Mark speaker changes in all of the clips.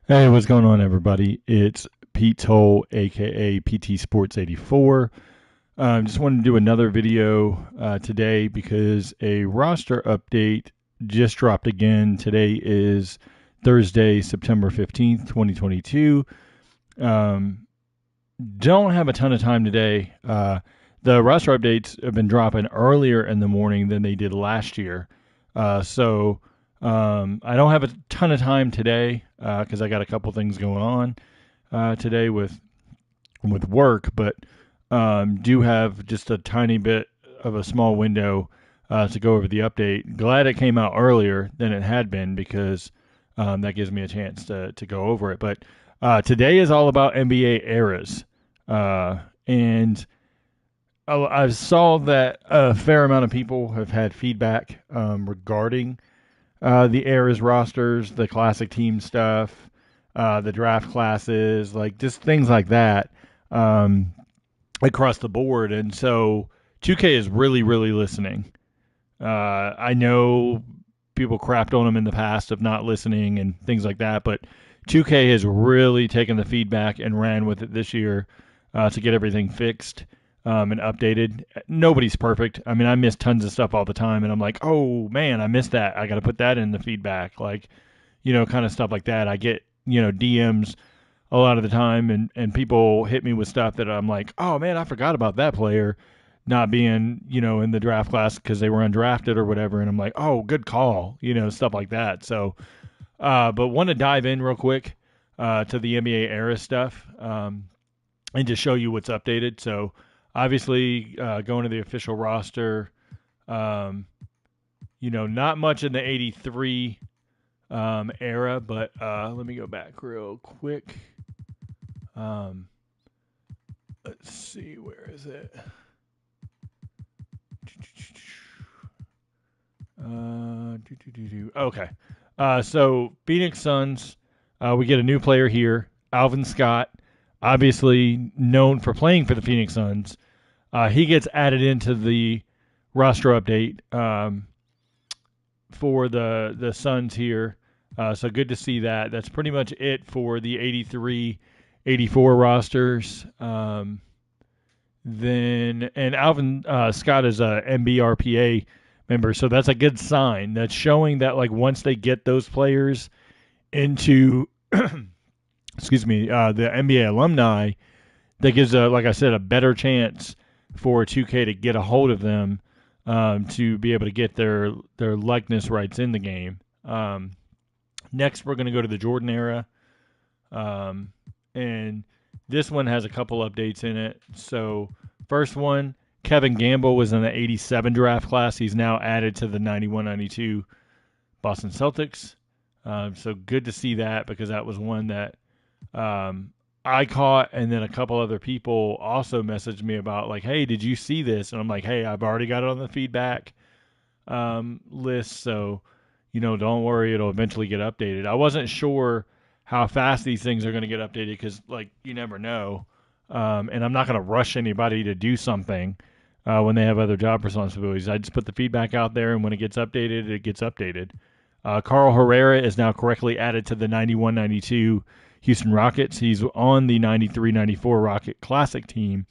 Speaker 1: Hey, what's going on, everybody? It's Pete Toll, aka PT Sports 84. Just wanted to do another video today because a roster update just dropped again. Today is Thursday, September 15th, 2022. Um, don't have a ton of time today. The roster updates have been dropping earlier in the morning than they did last year. So I don't have a ton of time today because I got a couple things going on today with work, but do have just a tiny bit of a small window to go over the update. Glad it came out earlier than it had been because that gives me a chance to go over it. But today is all about NBA eras, and I saw that a fair amount of people have had feedback regarding the eras rosters, the classic team stuff, the draft classes, like just things like that um, across the board. And so 2K is really, really listening. I know people crapped on them in the past of not listening and things like that, but 2K has really taken the feedback and ran with it this year to get everything fixed and updated. Nobody's perfect. I mean, I miss tons of stuff all the time, and I'm like, oh man, I missed that. I got to put that in the feedback, like, kind of stuff like that. I get DMs a lot of the time, and people hit me with stuff that I'm like, oh man, I forgot about that player not being in the draft class because they were undrafted or whatever, and I'm like, oh, good call, stuff like that. So, but want to dive in real quick to the NBA era stuff and just show you what's updated. So obviously, going to the official roster, not much in the 83 era, but let me go back real quick. Let's see, where is it? Okay. So Phoenix Suns, we get a new player here, Alvin Scott, obviously known for playing for the Phoenix Suns. He gets added into the roster update for the Suns here. So good to see that. That's pretty much it for the 83, 84 rosters. Then and Alvin Scott is a MBRPA member, so that's a good sign. That's showing that like once they get those players into excuse me the NBA alumni, that gives like I said, a better chance for 2K to get a hold of them to be able to get their likeness rights in the game. Next, we're going to go to the Jordan era, and this one has a couple updates in it. So first one, Kevin Gamble was in the 87 draft class. He's now added to the 91-92 Boston Celtics. So good to see that because that was one that I caught, and then a couple other people also messaged me about like, hey, did you see this? And I'm like, hey, I've already got it on the feedback list, so don't worry, it'll eventually get updated. I wasn't sure how fast these things are going to get updated because like you never know, and I'm not going to rush anybody to do something when they have other job responsibilities. I just put the feedback out there, and when it gets updated, it gets updated. Carl Herrera is now correctly added to the 91-92 Houston Rockets. He's on the 93-94 Rocket Classic team,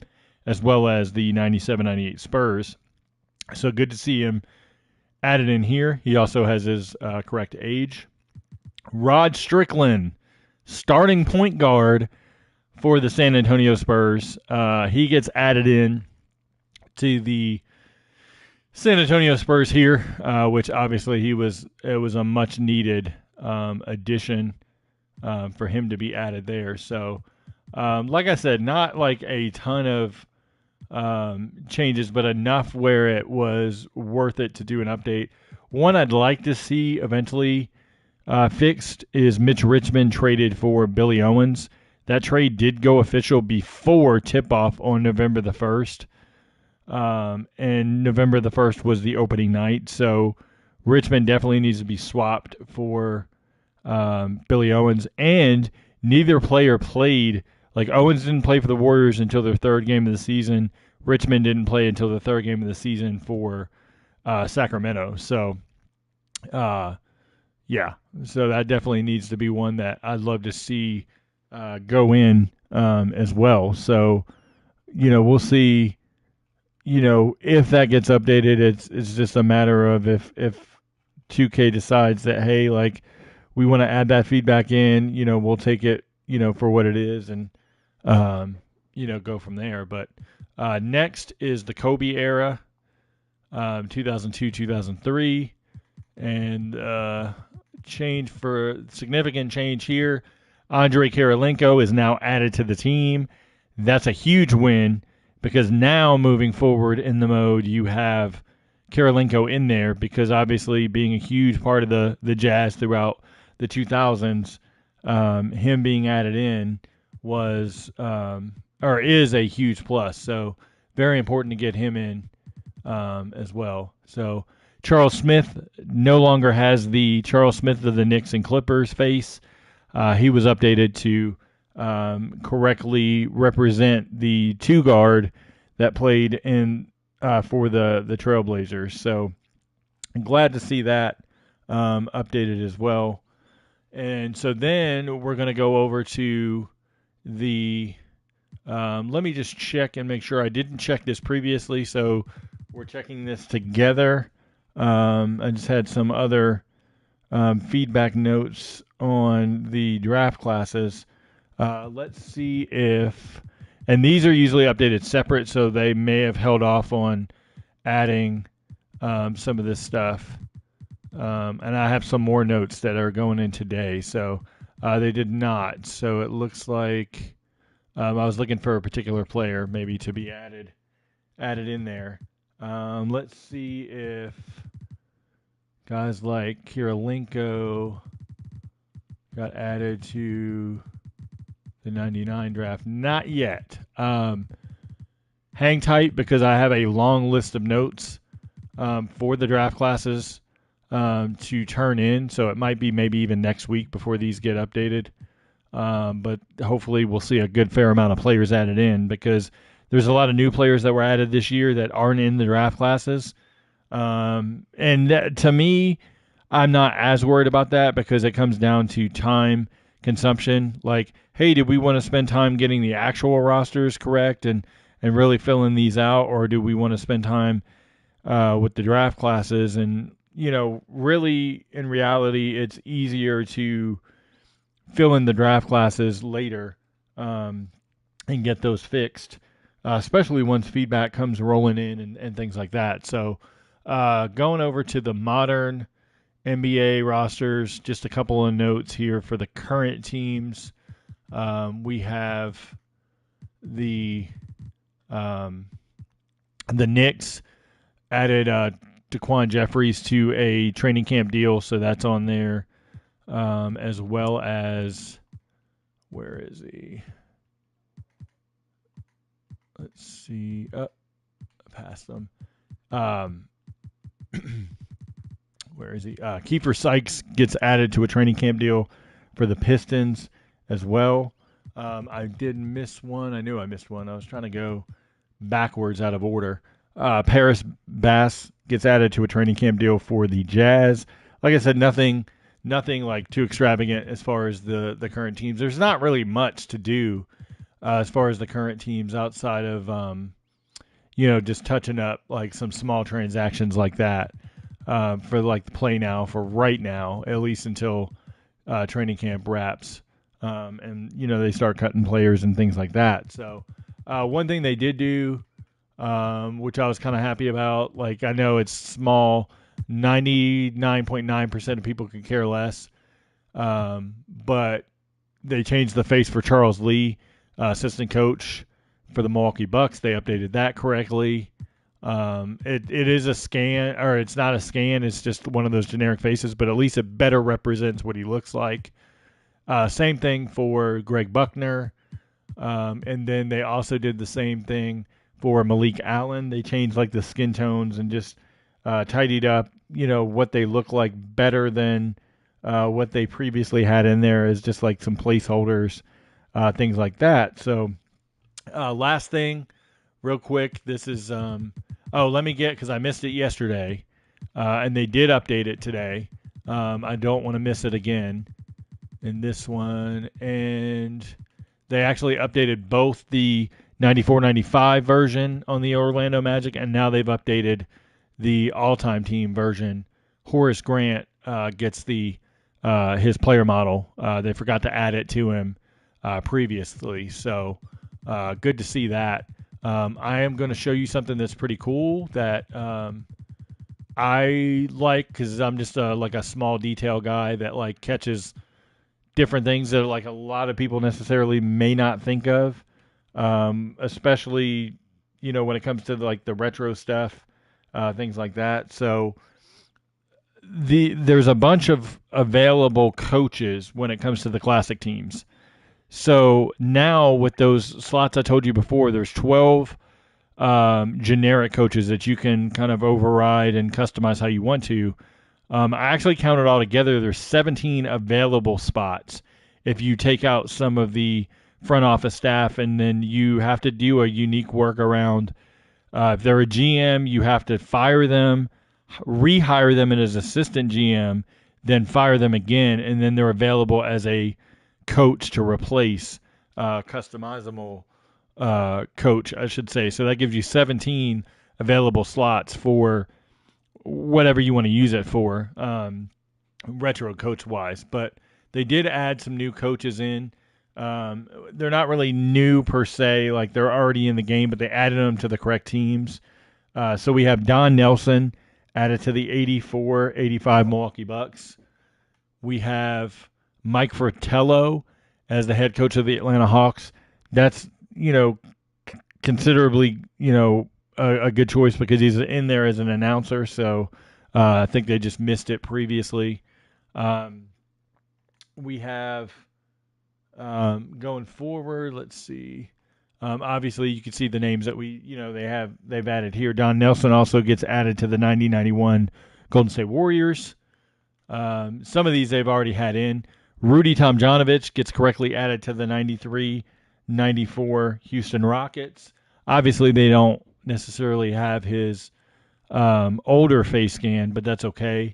Speaker 1: as well as the 97-98 Spurs. So good to see him added in here. He also has his correct age. Rod Strickland, starting point guard for the San Antonio Spurs. He gets added in to the San Antonio Spurs here, which obviously it was a much needed addition for him to be added there. So, like I said, not like a ton of changes, but enough where it was worth it to do an update. One I'd like to see eventually fixed is Mitch Richmond traded for Billy Owens. That trade did go official before tip-off on November the 1st. And November the 1st was the opening night. So Richmond definitely needs to be swapped for Billy Owens. And neither player played. Like Owens didn't play for the Warriors until their third game of the season. Richmond didn't play until the third game of the season for Sacramento. So, Yeah, so that definitely needs to be one that I'd love to see go in as well. So we'll see. If that gets updated, it's just a matter of if 2K decides that, hey, like we want to add that feedback in, we'll take it, for what it is, and go from there. But next is the Kobe era, 2002, 2003, and significant change here. Andrei Kirilenko is now added to the team. That's a huge win because now moving forward in the mode, you have Kirilenko in there because obviously being a huge part of the Jazz throughout the 2000s, him being added in was or is a huge plus. So very important to get him in as well. So Charles Smith no longer has the Charles Smith of the Knicks and Clippers face. He was updated to correctly represent the two guard that played in for the Trailblazers. So I'm glad to see that updated as well. And so then we're going to go over to the. Let me just check and make sure I didn't check this previously. So we're checking this together. I just had some other feedback notes on the draft classes. Let's see if, and these are usually updated separate, so they may have held off on adding some of this stuff. And I have some more notes that are going in today, so they did not. So it looks like I was looking for a particular player maybe to be added in there. Let's see if guys like Kirilenko got added to the 99 draft. Not yet. Hang tight because I have a long list of notes for the draft classes to turn in. So it might be maybe even next week before these get updated. But hopefully we'll see a good fair amount of players added in because there's a lot of new players that were added this year that aren't in the draft classes. To me, I'm not as worried about that because it comes down to time consumption. Like, hey, did we want to spend time getting the actual rosters correct and really filling these out, or do we want to spend time with the draft classes? And, really, in reality, it's easier to fill in the draft classes later and get those fixed, especially once feedback comes rolling in and things like that. So going over to the modern NBA rosters, just a couple of notes here for the current teams. We have the Knicks added Daquan Jeffries to a training camp deal, so that's on there, as well as where is he? Let's see. Past them. Where is he? Kiefer Sykes gets added to a training camp deal for the Pistons as well. I did miss one. I knew I missed one. I was trying to go backwards out of order. Paris Bass gets added to a training camp deal for the Jazz. Like I said, nothing like too extravagant as far as the current teams. There's not really much to do as far as the current teams outside of just touching up like some small transactions like that for like the play now for right now, at least until training camp wraps. And they start cutting players and things like that. So one thing they did do, which I was kind of happy about, like I know it's small, 99.9% of people could care less, but they changed the face for Charles Lee, assistant coach for the Milwaukee Bucks. They updated that correctly. It is a scan, or it's not a scan. It's just one of those generic faces, but at least it better represents what he looks like. Same thing for Greg Buckner. And then they also did the same thing for Malik Allen. They changed like the skin tones and just tidied up, what they look like better than what they previously had in there as just like some placeholders, things like that. So last thing, real quick, this is let me get, because I missed it yesterday, and they did update it today. I don't want to miss it again in this one. And they actually updated both the 94-95 version on the Orlando Magic, and now they've updated the all-time team version. Horace Grant gets his player model. They forgot to add it to him previously, so good to see that. I am going to show you something that's pretty cool that I like, because I'm just like a small detail guy that like catches different things that like a lot of people necessarily may not think of, especially when it comes to like the retro stuff, things like that. So there's a bunch of available coaches when it comes to the classic teams. So now with those slots I told you before, there's 12 generic coaches that you can kind of override and customize how you want to. I actually counted all together. There's 17 available spots. If you take out some of the front office staff, and then you have to do a unique workaround. If they're a GM, you have to fire them, rehire them as assistant GM, then fire them again, and then they're available as a coach to replace customizable coach, I should say. So that gives you 17 available slots for whatever you want to use it for, retro coach wise. But they did add some new coaches in. They're not really new per se, like they're already in the game, but they added them to the correct teams. So we have Don Nelson added to the 84-85 Milwaukee Bucks. We have Mike Fratello as the head coach of the Atlanta Hawks. That's, considerably, a good choice because he's in there as an announcer. So I think they just missed it previously. We have going forward, let's see. Obviously, you can see the names that they've added here. Don Nelson also gets added to the 90-91 Golden State Warriors. Some of these they've already had in. Rudy Tomjanovich gets correctly added to the 93-94 Houston Rockets. Obviously, they don't necessarily have his older face scan, but that's okay.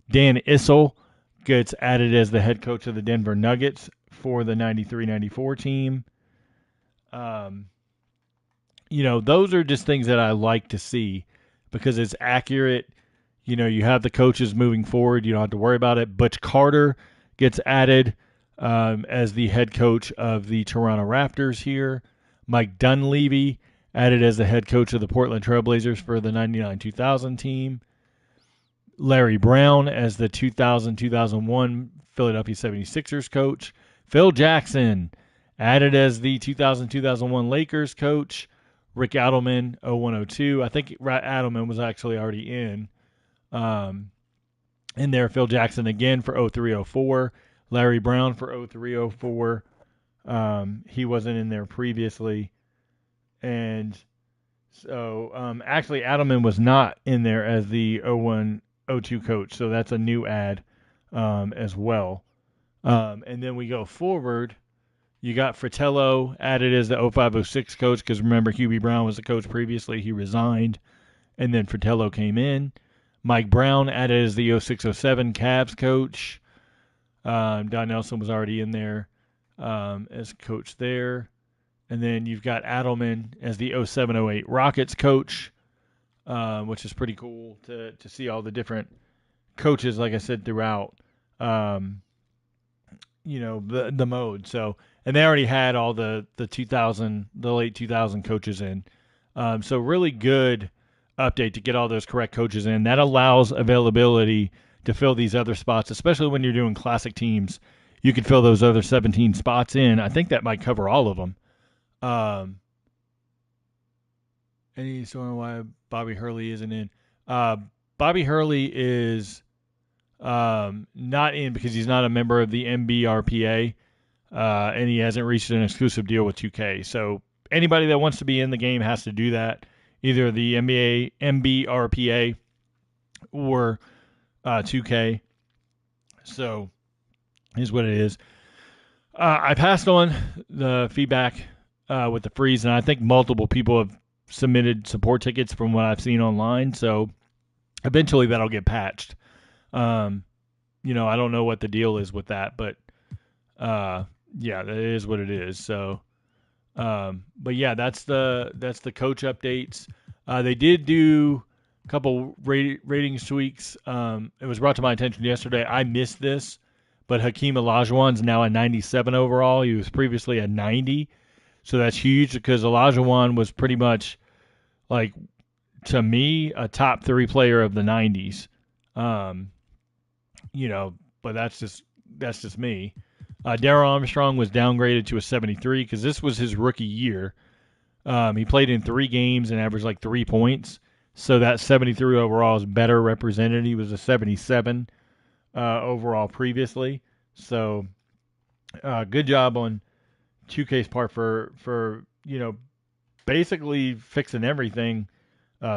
Speaker 1: Dan Issel gets added as the head coach of the Denver Nuggets for the 93-94 team. Those are just things that I like to see because it's accurate. You have the coaches moving forward. You don't have to worry about it. Butch Carter gets added as the head coach of the Toronto Raptors here. Mike Dunleavy added as the head coach of the Portland Trailblazers for the 99-2000 team. Larry Brown as the 2000-2001 Philadelphia 76ers coach. Phil Jackson added as the 2000-2001 Lakers coach. Rick Adelman, 01-02. I think Adelman was actually already in there. Phil Jackson again for 03-04. Larry Brown for 03-04. He wasn't in there previously. And so actually Adelman was not in there as the 01-02 coach. So that's a new add as well. And then we go forward. You got Fratello added as the 05-06 coach because remember Hubie Brown was the coach previously. He resigned, and then Fratello came in. Mike Brown added as the 06-07 Cavs coach. Don Nelson was already in there as coach there. And then you've got Adelman as the 07-08 Rockets coach, which is pretty cool to see all the different coaches, like I said, throughout the mode. So, and they already had all the late 2000 coaches in. So really good update to get all those correct coaches in. That allows availability to fill these other spots, especially when you're doing classic teams. You can fill those other 17 spots in. I think that might cover all of them. Any sort of why Bobby Hurley isn't in? Bobby Hurley is not in because he's not a member of the MBRPA, and he hasn't reached an exclusive deal with 2K. So anybody that wants to be in the game has to do that, either the MBRPA or 2K. So here's what it is. I passed on the feedback with the freeze, and I think multiple people have submitted support tickets from what I've seen online. So eventually that'll get patched. I don't know what the deal is with that, but yeah, that is what it is. So, but yeah, that's the coach updates. They did do a couple ratings tweaks. It was brought to my attention yesterday. I missed this, but Hakeem Olajuwon's now a 97 overall. He was previously a 90, so that's huge because Olajuwon was pretty much like, to me, a top 3 player of the 90s. Um, but that's just me. Darrell Armstrong was downgraded to a 73 because this was his rookie year. He played in 3 games and averaged like 3 points. So that 73 overall is better represented. He was a 77 overall previously. So good job on 2K's part for basically fixing everything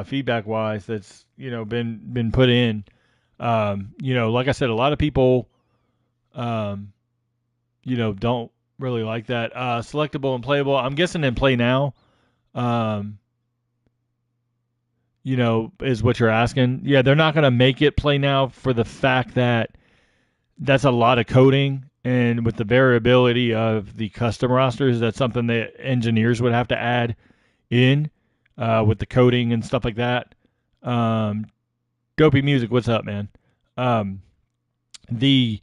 Speaker 1: feedback wise that's been put in. Like I said, a lot of people don't really like that. Selectable and playable. I'm guessing in play now. Is what you're asking. Yeah, they're not going to make it play now for the fact that that's a lot of coding, and with the variability of the custom rosters, that's something that engineers would have to add in with the coding and stuff like that. Dopey Music, what's up, man? The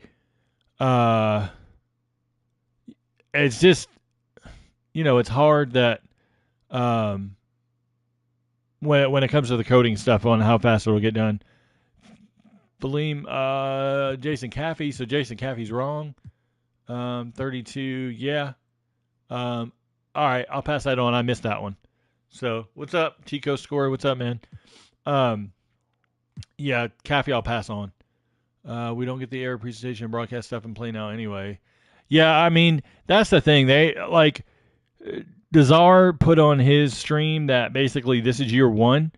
Speaker 1: it's just it's hard that when it comes to the coding stuff on how fast it'll get done. Phaleem, Jason Caffey. So Jason Caffey's wrong. 32, yeah. All right, I'll pass that on. I missed that one. So what's up, Tico Score? What's up, man? Yeah, Caffey, I'll pass on. We don't get the air presentation and broadcast stuff and play now anyway. Yeah, I mean, that's the thing. They Dazar put on his stream that basically this is year 1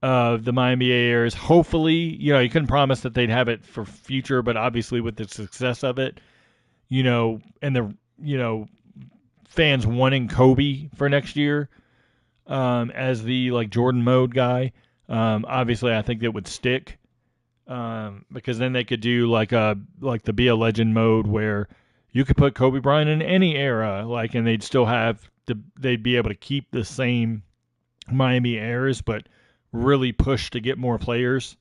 Speaker 1: of the MYNBA airs. Hopefully, he couldn't promise that they'd have it for future, but obviously with the success of it, and the fans wanting Kobe for next year as the Jordan mode guy, obviously I think that would stick because then they could do the Be a Legend mode where you could put Kobe Bryant in any era, and they'd still they'd be able to keep the same Miami airs, but really push to get more players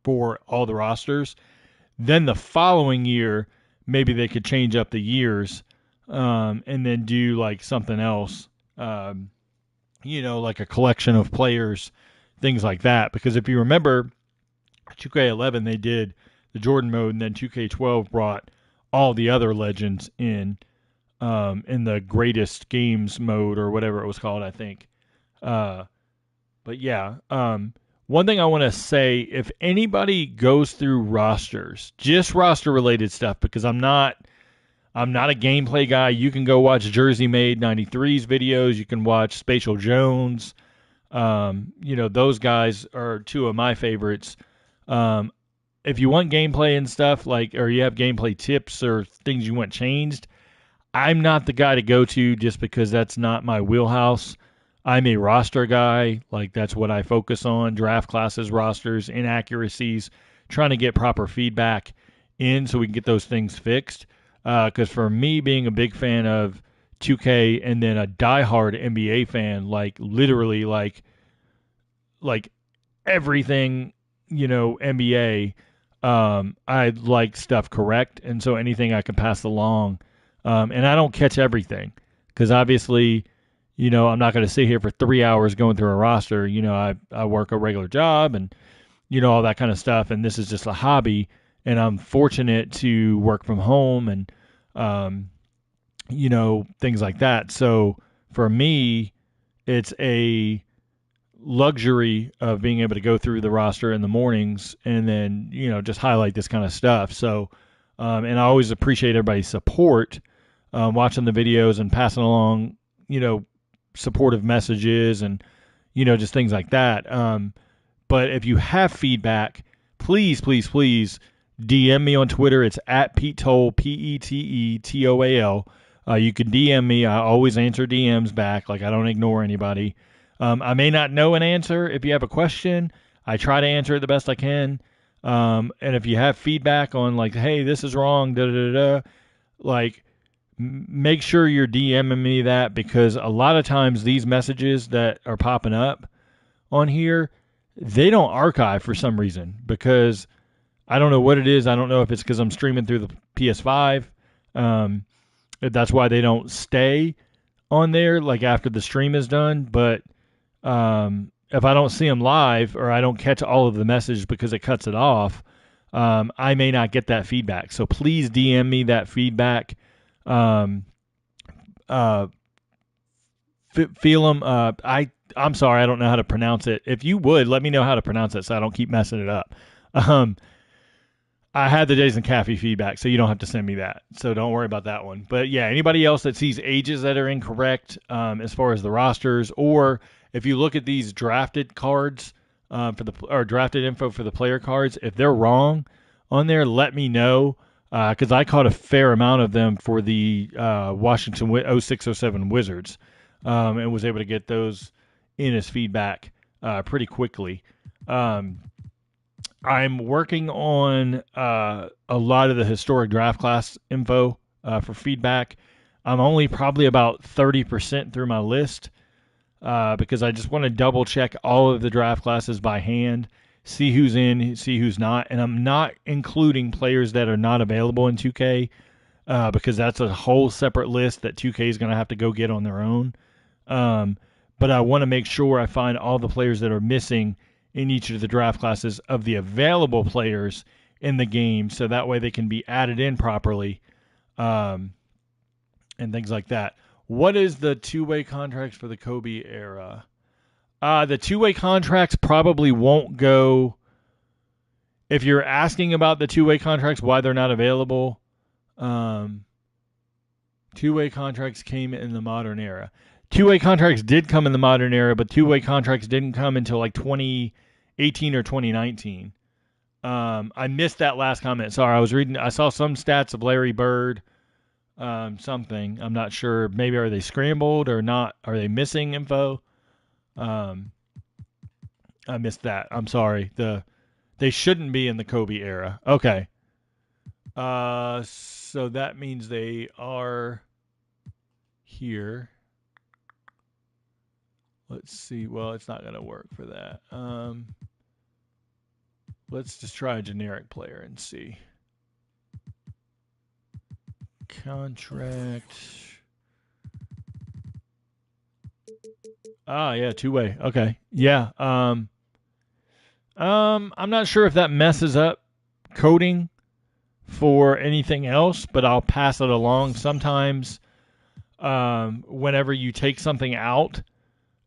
Speaker 1: for all the rosters. Then the following year, maybe they could change up the years and then do something else, like a collection of players, things like that. Because if you remember, 2K11, they did the Jordan mode, and then 2K12 brought all the other legends in the greatest games mode or whatever it was called, I think. But yeah, one thing I want to say, if anybody goes through rosters, just roster related stuff, because I'm not a gameplay guy. You can go watch Jersey Made 93's videos. You can watch Spatial Jones. Those guys are 2 of my favorites. If you want gameplay and stuff, or you have gameplay tips or things you want changed, I'm not the guy to go to just because that's not my wheelhouse. I'm a roster guy. That's what I focus on: draft classes, rosters, inaccuracies, trying to get proper feedback in so we can get those things fixed. Because for me, being a big fan of 2K and then a diehard NBA fan, literally everything, NBA, I like stuff correct. And so anything I can pass along, and I don't catch everything because obviously, I'm not going to sit here for 3 hours going through a roster. I work a regular job and, all that kind of stuff. And this is just a hobby. And I'm fortunate to work from home and, things like that. So for me, it's a luxury of being able to go through the roster in the mornings and then, just highlight this kind of stuff. So, and I always appreciate everybody's support, watching the videos and passing along, supportive messages and, just things like that. But if you have feedback, please, please, please DM me on Twitter. It's at Pete Toll, PETETOAL. You can DM me. I always answer DMs back. I don't ignore anybody. I may not know an answer. If you have a question, I try to answer it the best I can. And if you have feedback on like, hey, this is wrong, da da da, like make sure you're DMing me that, because a lot of times these messages that are popping up on here, they don't archive for some reason, because I don't know what it is. I don't know if it's because I'm streaming through the PS5. Um, that's why they don't stay on there like after the stream is done. But if I don't see them live, or I don't catch all of the message because it cuts it off, I may not get that feedback. So please DM me that feedback. Um, uh, Phelan, I'm sorry, I don't know how to pronounce it. If you would, let me know how to pronounce it so I don't keep messing it up. Um, I had the Days and Caffey feedback, so you don't have to send me that. So don't worry about that one. But yeah, anybody else that sees ages that are incorrect as far as the rosters, or if you look at these drafted cards or drafted info for the player cards, if they're wrong on there, let me know, because I caught a fair amount of them for the Washington 0607 Wizards, and was able to get those in as feedback pretty quickly. I'm working on a lot of the historic draft class info for feedback. I'm only probably about 30% through my list, because I just want to double check all of the draft classes by hand, see who's in, see who's not. And I'm not including players that are not available in 2K, because that's a whole separate list that 2K is going to have to go get on their own. But I want to make sure I find all the players that are missing in each of the draft classes of the available players in the game, so that way they can be added in properly, and things like that. What is the two-way contracts for the Kobe era? The two-way contracts probably won't go. If you're asking about the two-way contracts, why they're not available, two-way contracts came in the modern era. Two-way contracts did come in the modern era, but two-way contracts didn't come until like 2018 or 2019. I missed that last comment. Sorry, I saw some stats of Larry Bird, something. I'm not sure. Maybe are they scrambled or not? Are they missing info? I missed that. I'm sorry. They shouldn't be in the Kobe era. Okay. So that means they are here. Let's see. Well, it's not going to work for that. Let's just try a generic player and see. Contract. Yeah, two-way. Okay. Yeah. I'm not sure if that messes up coding for anything else, but I'll pass it along. Sometimes, whenever you take something out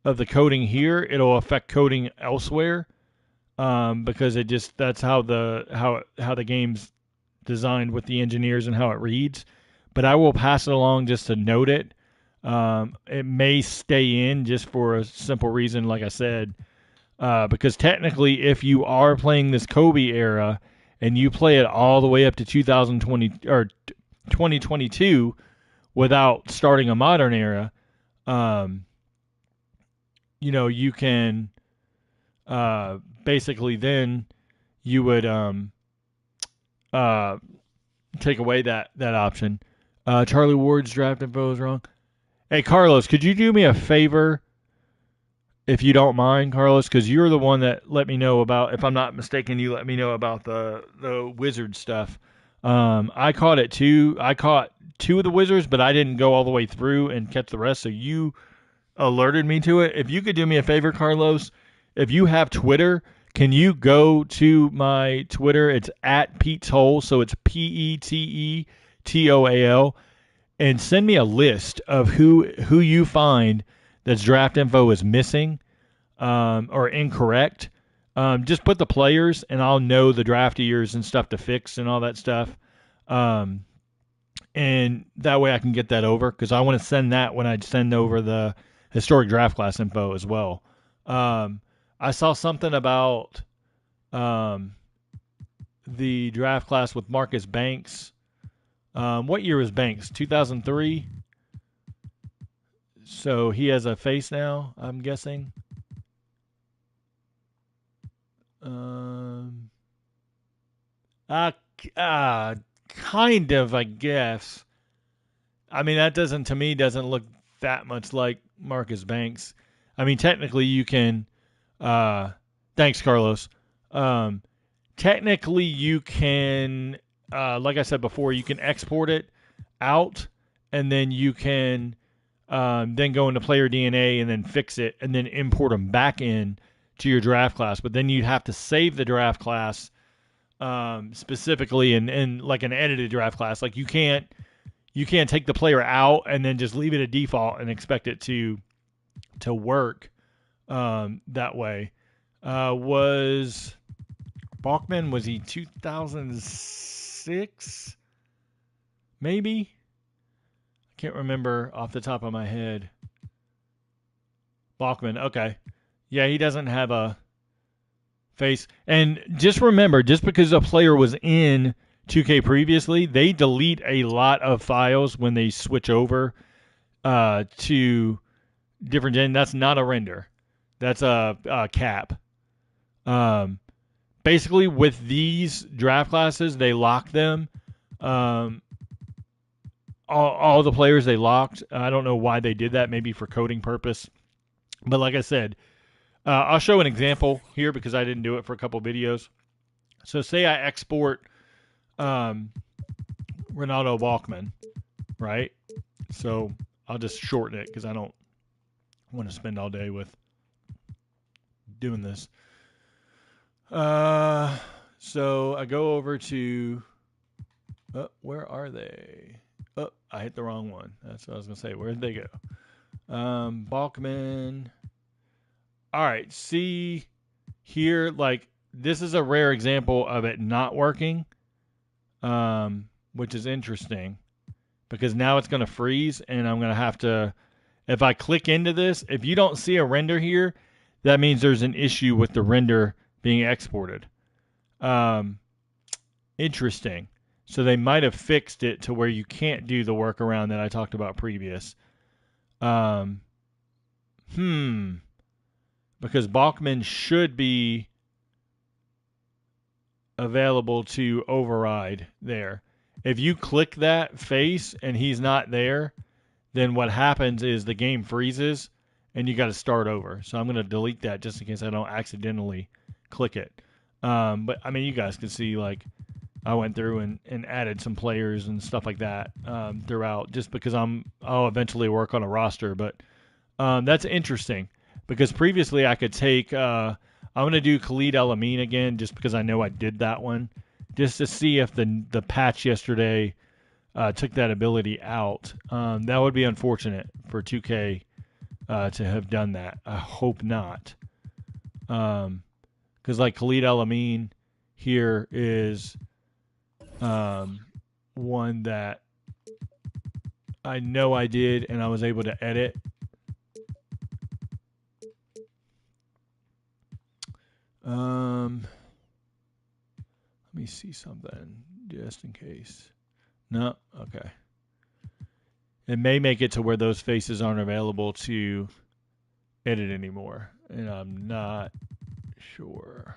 Speaker 1: of the coding here, it'll affect coding elsewhere, because that's how the game's designed with the engineers and how it reads. But I will pass it along just to note it. It may stay in just for a simple reason, like I said, because technically, if you are playing this Kobe era and you play it all the way up to 2020 or 2022 without starting a modern era, you can basically then you would take away that option. Charlie Ward's draft info is wrong. Hey, Carlos, could you do me a favor, if you don't mind, Carlos? Because you're the one that let me know about, if I'm not mistaken, you let me know about the Wizard stuff. I caught it too. I caught two of the Wizards, but I didn't go all the way through and catch the rest. So you alerted me to it. If you could do me a favor, Carlos, if you have Twitter, can you go to my Twitter? It's at Pete's Hole, so it's PETETOAL, and send me a list of who you find that's draft info is missing, or incorrect. Just put the players, and I'll know the draft years and stuff to fix and all that stuff. And that way I can get that over, because I want to send that when I send over the historic draft class info as well. I saw something about the draft class with Marcus Banks. What year was Banks? 2003? So he has a face now, I'm guessing. Uh, kind of, I guess. I mean, that doesn't to me doesn't look that much like Marcus Banks. I mean, technically you can. Uh, thanks, Carlos. Um, technically you can, like I said before, you can export it out, and then you can then go into player DNA and then fix it, and then import them back in to your draft class. But then you'd have to save the draft class specifically in like an edited draft class. Like you can't take the player out and then just leave it at default and expect it to work that way. Was Balkman, was he 2006? Maybe? I can't remember off the top of my head. Balkman, okay. Yeah, he doesn't have a face. And just remember, just because a player was in 2K previously, they delete a lot of files when they switch over to different gen. That's not a render. That's a cap. Um, basically, with these draft classes, they lock them. Um, all the players they locked. I don't know why they did that. Maybe for coding purpose. But like I said, I'll show an example here because I didn't do it for a couple videos. So say I export um, Ronaldo Balkman, right? So I'll just shorten it because I don't want to spend all day with doing this. So I go over to, where are they? Oh, I hit the wrong one. That's what I was going to say. Where'd they go? Balkman. All right. See here, like, this is a rare example of it not working, which is interesting because now it's going to freeze and I'm going to have to, if I click into this, if you don't see a render here, that means there's an issue with the render being exported. Interesting. So they might have fixed it to where you can't do the workaround that I talked about previous. Um, because Balkman should be available to override there. If you click that face and he's not there, then what happens is the game freezes and you got to start over. So I'm going to delete that just in case I don't accidentally click it. But I mean, you guys can see like I went through and added some players and stuff like that throughout just because I'll eventually work on a roster. But that's interesting because previously I could take, I'm going to do Khalid El Amin again just because I know I did that one just to see if the patch yesterday took that ability out. That would be unfortunate for 2K to have done that. I hope not. Because like Khalid El Amin here is one that I know I did and I was able to edit. Let me see something just in case. No, okay. It may make it to where those faces aren't available to edit anymore, and I'm not sure.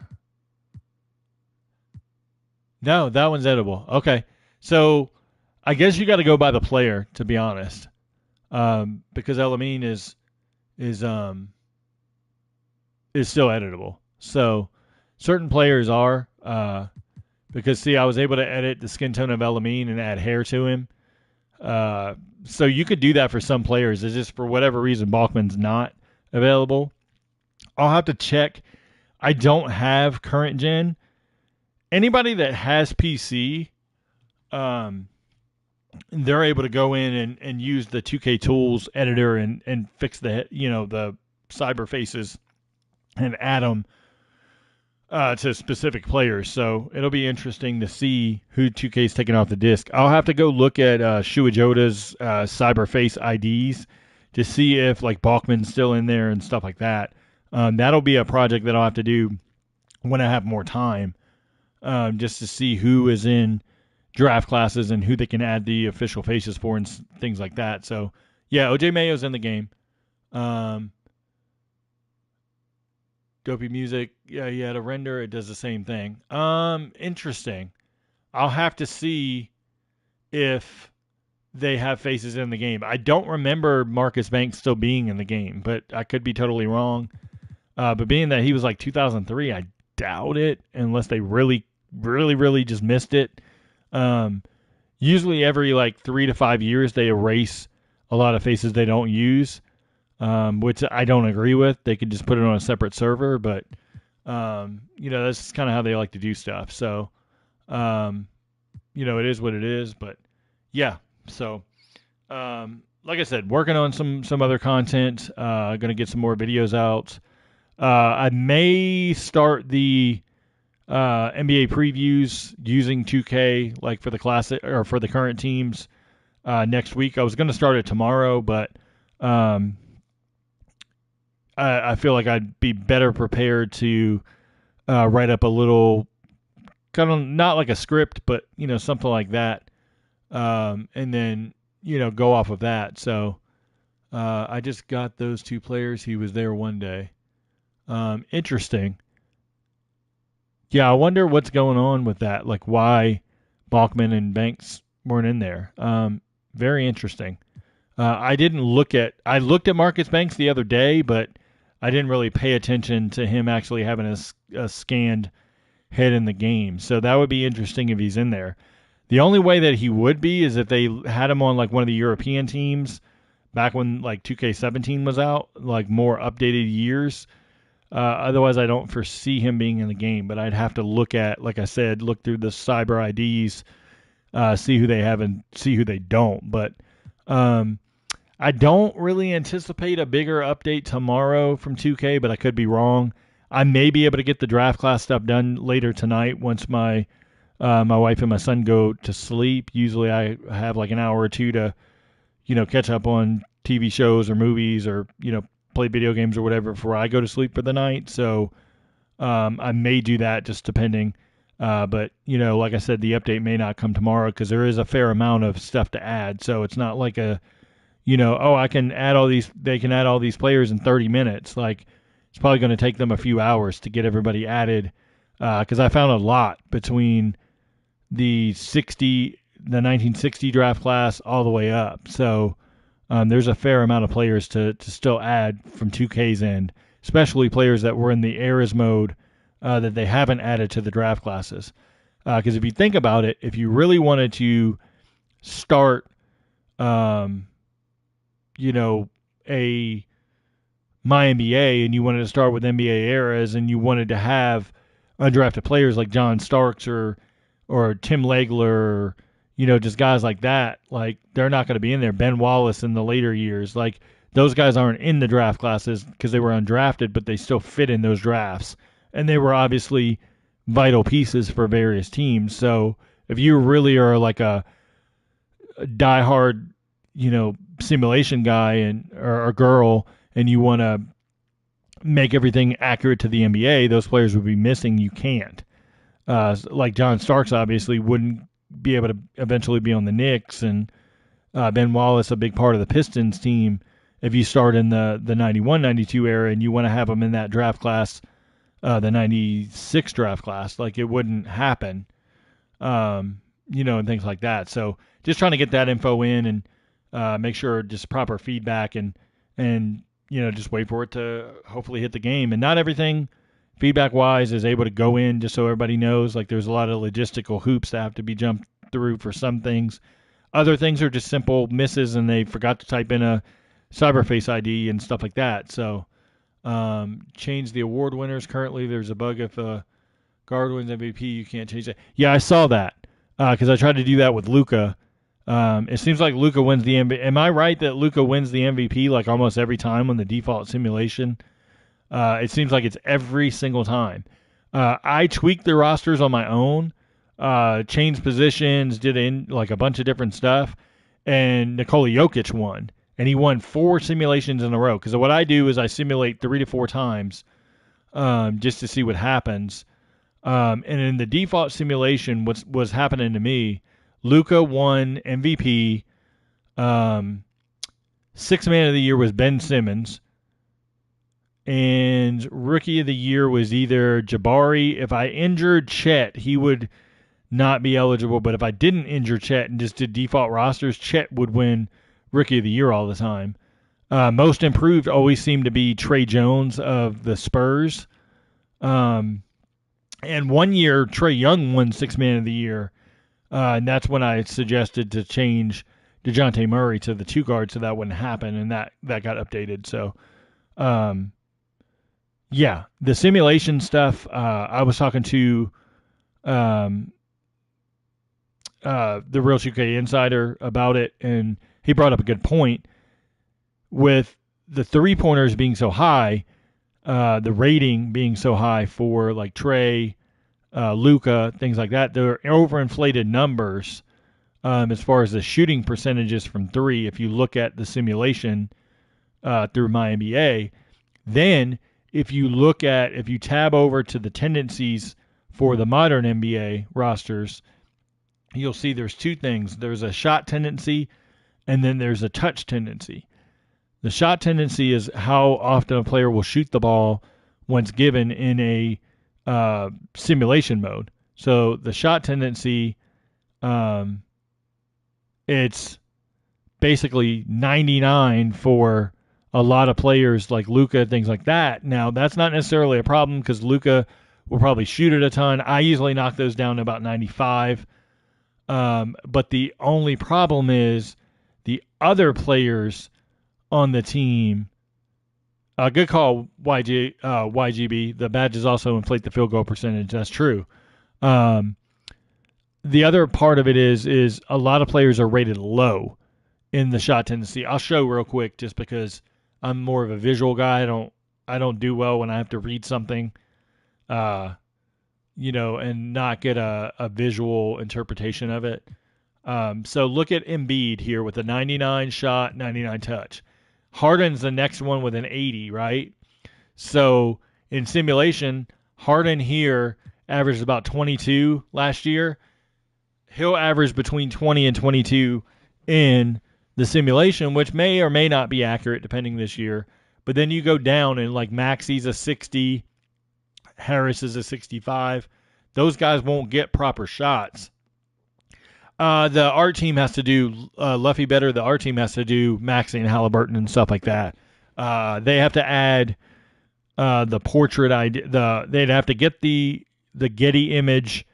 Speaker 1: No, that one's editable. Okay, so I guess you got to go by the player, to be honest, because El Amin is still editable. So certain players are because see, I was able to edit the skin tone of El Amin and add hair to him. So you could do that for some players. It's just for whatever reason Balkman's not available. I'll have to check. I don't have current gen. Anybody that has PC, they're able to go in and use the 2K Tools editor and fix the cyber faces and add them to specific players. So it'll be interesting to see who 2K is taking off the disc. I'll have to go look at Shuajota's cyber face IDs to see if like Balkman's still in there and stuff like that. That'll be a project that I'll have to do when I have more time, just to see who is in draft classes and who they can add the official faces for and things like that. So yeah, OJ Mayo's in the game. Dopey Music, yeah, to render it does the same thing. Interesting. I'll have to see if they have faces in the game. I don't remember Marcus Banks still being in the game, but I could be totally wrong. But being that he was like 2003, I doubt it unless they really, really, really just missed it. Usually every like 3 to 5 years they erase a lot of faces they don't use, which I don't agree with. They could just put it on a separate server, but that's kind of how they like to do stuff. So, it is what it is. But yeah, so like I said, working on some other content. Going to get some more videos out. I may start the NBA previews using 2K, like for the classic or for the current teams next week. I was going to start it tomorrow, but I feel like I'd be better prepared to write up a little, kind of not like a script, but something like that, and then go off of that. So I just got those two players. He was there one day. Interesting. Yeah, I wonder what's going on with that. Like why Bachman and Banks weren't in there. Very interesting. I looked at Marcus Banks the other day, but I didn't really pay attention to him actually having a scanned head in the game. So that would be interesting if he's in there. The only way that he would be is if they had him on like one of the European teams back when like 2K17 was out, like more updated years. Otherwise, I don't foresee him being in the game, but I'd have to look like I said, look through the cyber IDs, see who they have and see who they don't. But I don't really anticipate a bigger update tomorrow from 2K, but I could be wrong. I may be able to get the draft class stuff done later tonight once my wife and my son go to sleep. Usually I have like an hour or two to, catch up on TV shows or movies or, play video games or whatever before I go to sleep for the night. So I may do that just depending. But, like I said, the update may not come tomorrow because there is a fair amount of stuff to add. So it's not like I can add they can add all these players in 30 minutes. Like it's probably going to take them a few hours to get everybody added. Because I found a lot between the 1960 draft class all the way up. So there's a fair amount of players to still add from 2K's end, especially players that were in the eras mode that they haven't added to the draft classes. Because if you think about it, if you really wanted to start, a MYNBA and you wanted to start with NBA eras and you wanted to have undrafted players like John Starks or Tim Legler, just guys like that, like they're not going to be in there. Ben Wallace in the later years, like those guys aren't in the draft classes because they were undrafted, but they still fit in those drafts. And they were obviously vital pieces for various teams. So if you really are like a diehard, simulation guy or girl, and you want to make everything accurate to the NBA, those players would be missing. You can't. Like John Starks obviously wouldn't be able to eventually be on the Knicks, and Ben Wallace, a big part of the Pistons team, if you start in the 91-92 era and you want to have them in that draft class, the 96 draft class, like it wouldn't happen, and things like that. So just trying to get that info in and make sure just proper feedback and just wait for it to hopefully hit the game. And not everything feedback-wise is able to go in, just so everybody knows. Like there's a lot of logistical hoops that have to be jumped through for some things. Other things are just simple misses, and they forgot to type in a CyberFace ID and stuff like that. So change the award winners. Currently, there's a bug if a guard wins MVP, you can't change that. Yeah, I saw that because I tried to do that with Luka. It seems like Luka wins the MVP. Am I right that Luka wins the MVP like almost every time on the default simulation? It seems like it's every single time. I tweaked the rosters on my own, changed positions, did like a bunch of different stuff, and Nikola Jokic won. And he won 4 simulations in a row. Because what I do is I simulate 3 to 4 times just to see what happens. And in the default simulation, what was happening to me, Luka won MVP. 6th man of the year was Ben Simmons. And rookie of the year was either Jabari. If I injured Chet, he would not be eligible. But if I didn't injure Chet and just did default rosters, Chet would win Rookie of the Year all the time. Most improved always seemed to be Trey Jones of the Spurs. And one year, Trey Young won Sixth Man of the Year. And that's when I suggested to change DeJounte Murray to the 2 guard so that wouldn't happen, and that got updated. So, yeah, the simulation stuff, I was talking to the Real 2K Insider about it, and he brought up a good point. With the three-pointers being so high, the rating being so high for like Trey, Luka, things like that, they're overinflated numbers as far as the shooting percentages from 3. If you look at the simulation through MyNBA, then if you tab over to the tendencies for the modern NBA rosters, you'll see there's 2 things. There's a shot tendency, and then there's a touch tendency. The shot tendency is how often a player will shoot the ball once given in a simulation mode. So the shot tendency, it's basically 99 for a lot of players like Luka, things like that. Now, that's not necessarily a problem because Luka will probably shoot it a ton. I usually knock those down to about 95. But the only problem is the other players on the team. Good call, YGB. The badges also inflate the field goal percentage. That's true. The other part of it is a lot of players are rated low in the shot tendency. I'll show real quick just because I'm more of a visual guy. I don't do well when I have to read something, and not get a visual interpretation of it. So look at Embiid here with a 99 shot, 99 touch. Harden's the next one with an 80, right? So in simulation, Harden here averaged about 22 last year. He'll average between 20 and 22 in the simulation, which may or may not be accurate depending this year. But then you go down and like Maxi's a 60, Harris is a 65. Those guys won't get proper shots. The art team has to do Luffy better. The art team has to do Maxey and Halliburton and stuff like that. They have to add the portrait ID. They'd have to get the Getty image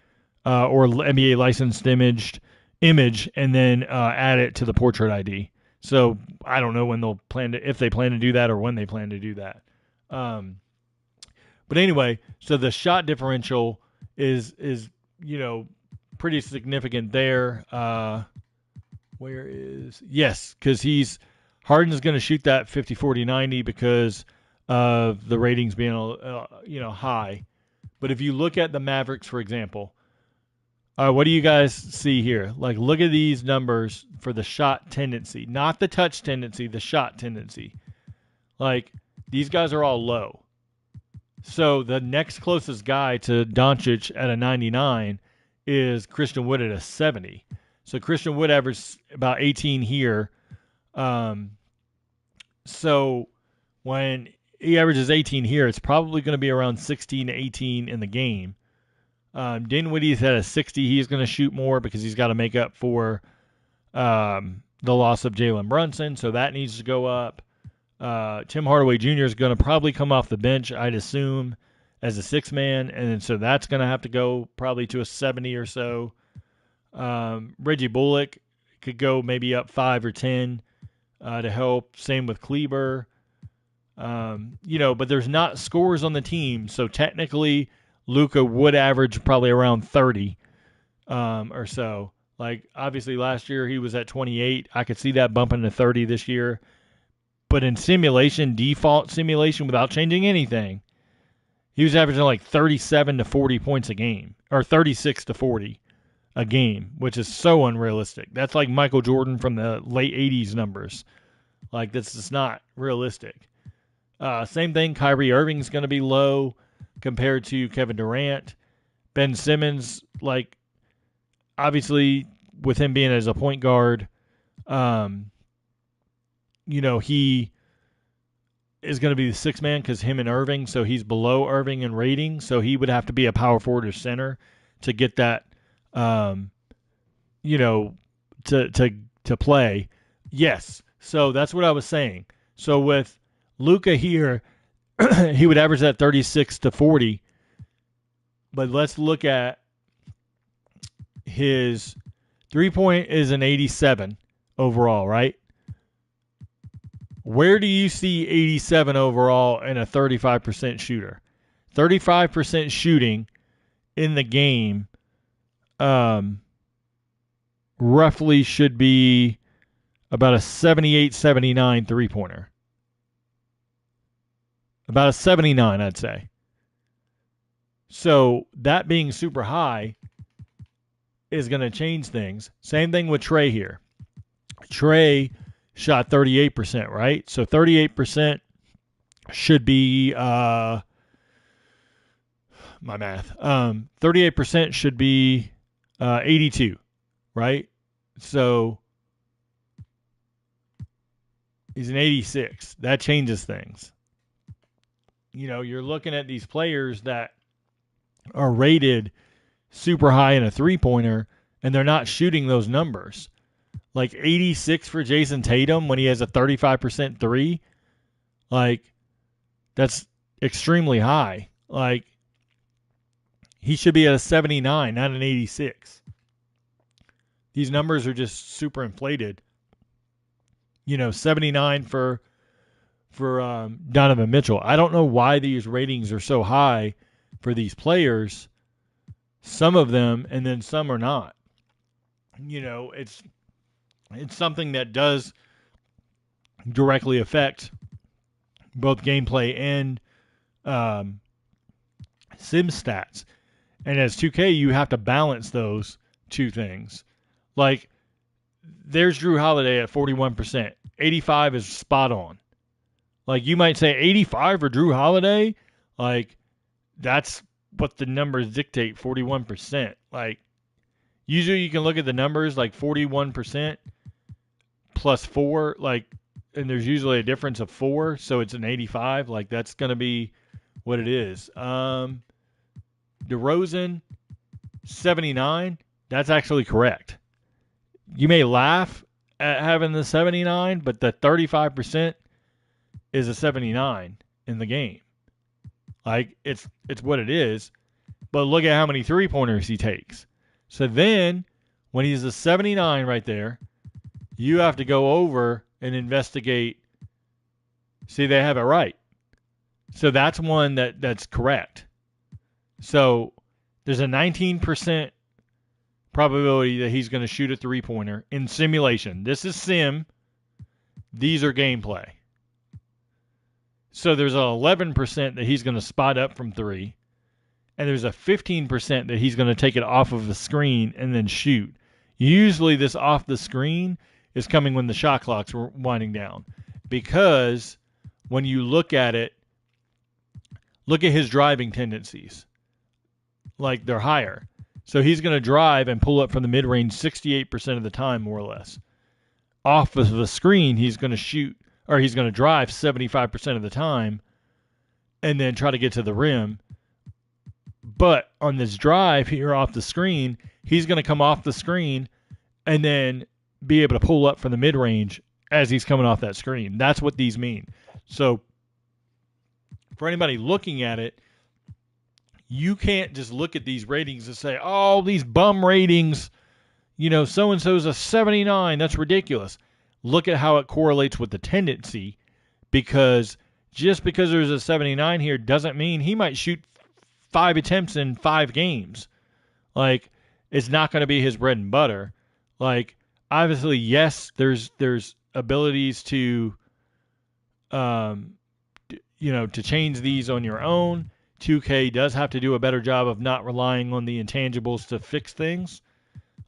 Speaker 1: or NBA licensed image, and then add it to the portrait ID. So I don't know when if they plan to do that or when they plan to do that. But anyway, so the shot differential is pretty significant there. Because Harden's going to shoot that 50, 40, 90 because of the ratings being high. But if you look at the Mavericks, for example, what do you guys see here? Like, look at these numbers for the shot tendency, not the touch tendency, the shot tendency. Like, these guys are all low. So the next closest guy to Doncic at a 99 is Christian Wood at a 70. So Christian Wood averaged about 18 here. So when he averages 18 here, it's probably going to be around 16 to 18 in the game. Dinwiddie's at a 60. He's going to shoot more because he's got to make up for the loss of Jalen Brunson, so that needs to go up. Tim Hardaway Jr. is going to probably come off the bench, I'd assume, as a 6-man, and so that's going to have to go probably to a 70 or so. Reggie Bullock could go maybe up 5 or 10 to help. Same with Kleber. But there's not scores on the team, so technically Luka would average probably around 30 or so. Like, obviously last year he was at 28. I could see that bumping to 30 this year. But in default simulation, without changing anything, he was averaging like 37 to 40 points a game, or 36 to 40 a game, which is so unrealistic. That's like Michael Jordan from the late 80s numbers. Like, that's just not realistic. Same thing, Kyrie Irving's going to be low compared to Kevin Durant. Ben Simmons, like, obviously with him being as a point guard, he is going to be the 6-man because him and Irving, so he's below Irving in rating, so he would have to be a power forward or center to get that um, you know, to play. Yes. So that's what I was saying. So with Luka here, he would average that 36 to 40. But let's look at his 3-point is an 87 overall, right? Where do you see 87 overall in a 35% shooter? 35% shooting in the game roughly should be about a 78, 79 three-pointer. About a 79, I'd say. So that being super high is going to change things. Same thing with Trey here. Trey shot 38%, right? So 38% should be my math. 38% should be 82, right? So he's an 86. That changes things. You know, you're looking at these players that are rated super high in a three-pointer, and they're not shooting those numbers. Like 86 for Jason Tatum when he has a 35% three, like that's extremely high. Like he should be at a 79, not an 86. These numbers are just super inflated. You know, 79 for Donovan Mitchell. I don't know why these ratings are so high for these players. Some of them, and then some are not. You know, it's something that does directly affect both gameplay and sim stats. And as 2K, you have to balance those two things. Like, there's Drew Holiday at 41%. 85 is spot on. Like, you might say 85 for Drew Holiday. Like, that's what the numbers dictate, 41%. Like, usually you can look at the numbers, like 41% plus 4, like, and there's usually a difference of 4, so it's an 85. Like, that's going to be what it is. DeRozan, 79. That's actually correct. You may laugh at having the 79, but the 35% is a 79 in the game. Like, it's what it is. But look at how many three-pointers he takes. So then, when he's a 79 right there, you have to go over and investigate. See, they have it right. So that's one that's correct. So there's a 19% probability that he's going to shoot a three-pointer in simulation. This is sim. These are gameplay. So there's an 11% that he's going to spot up from three. And there's a 15% that he's going to take it off of the screen and then shoot. Usually this off the screen is coming when the shot clock's winding down. Because when you look at it, look at his driving tendencies. Like, they're higher. So he's going to drive and pull up from the mid-range 68% of the time, more or less. Off of the screen, he's going to shoot, or he's going to drive 75% of the time and then try to get to the rim. But on this drive here off the screen, he's going to come off the screen and then be able to pull up from the mid-range as he's coming off that screen. That's what these mean. So for anybody looking at it, you can't just look at these ratings and say, oh, these bum ratings, you know, so-and-so's a 79. That's ridiculous. Look at how it correlates with the tendency, because just because there's a 79 here doesn't mean he might shoot 5 attempts in 5 games. Like, it's not going to be his bread and butter. Like, obviously, yes, there's abilities to, to change these on your own. 2K does have to do a better job of not relying on the intangibles to fix things.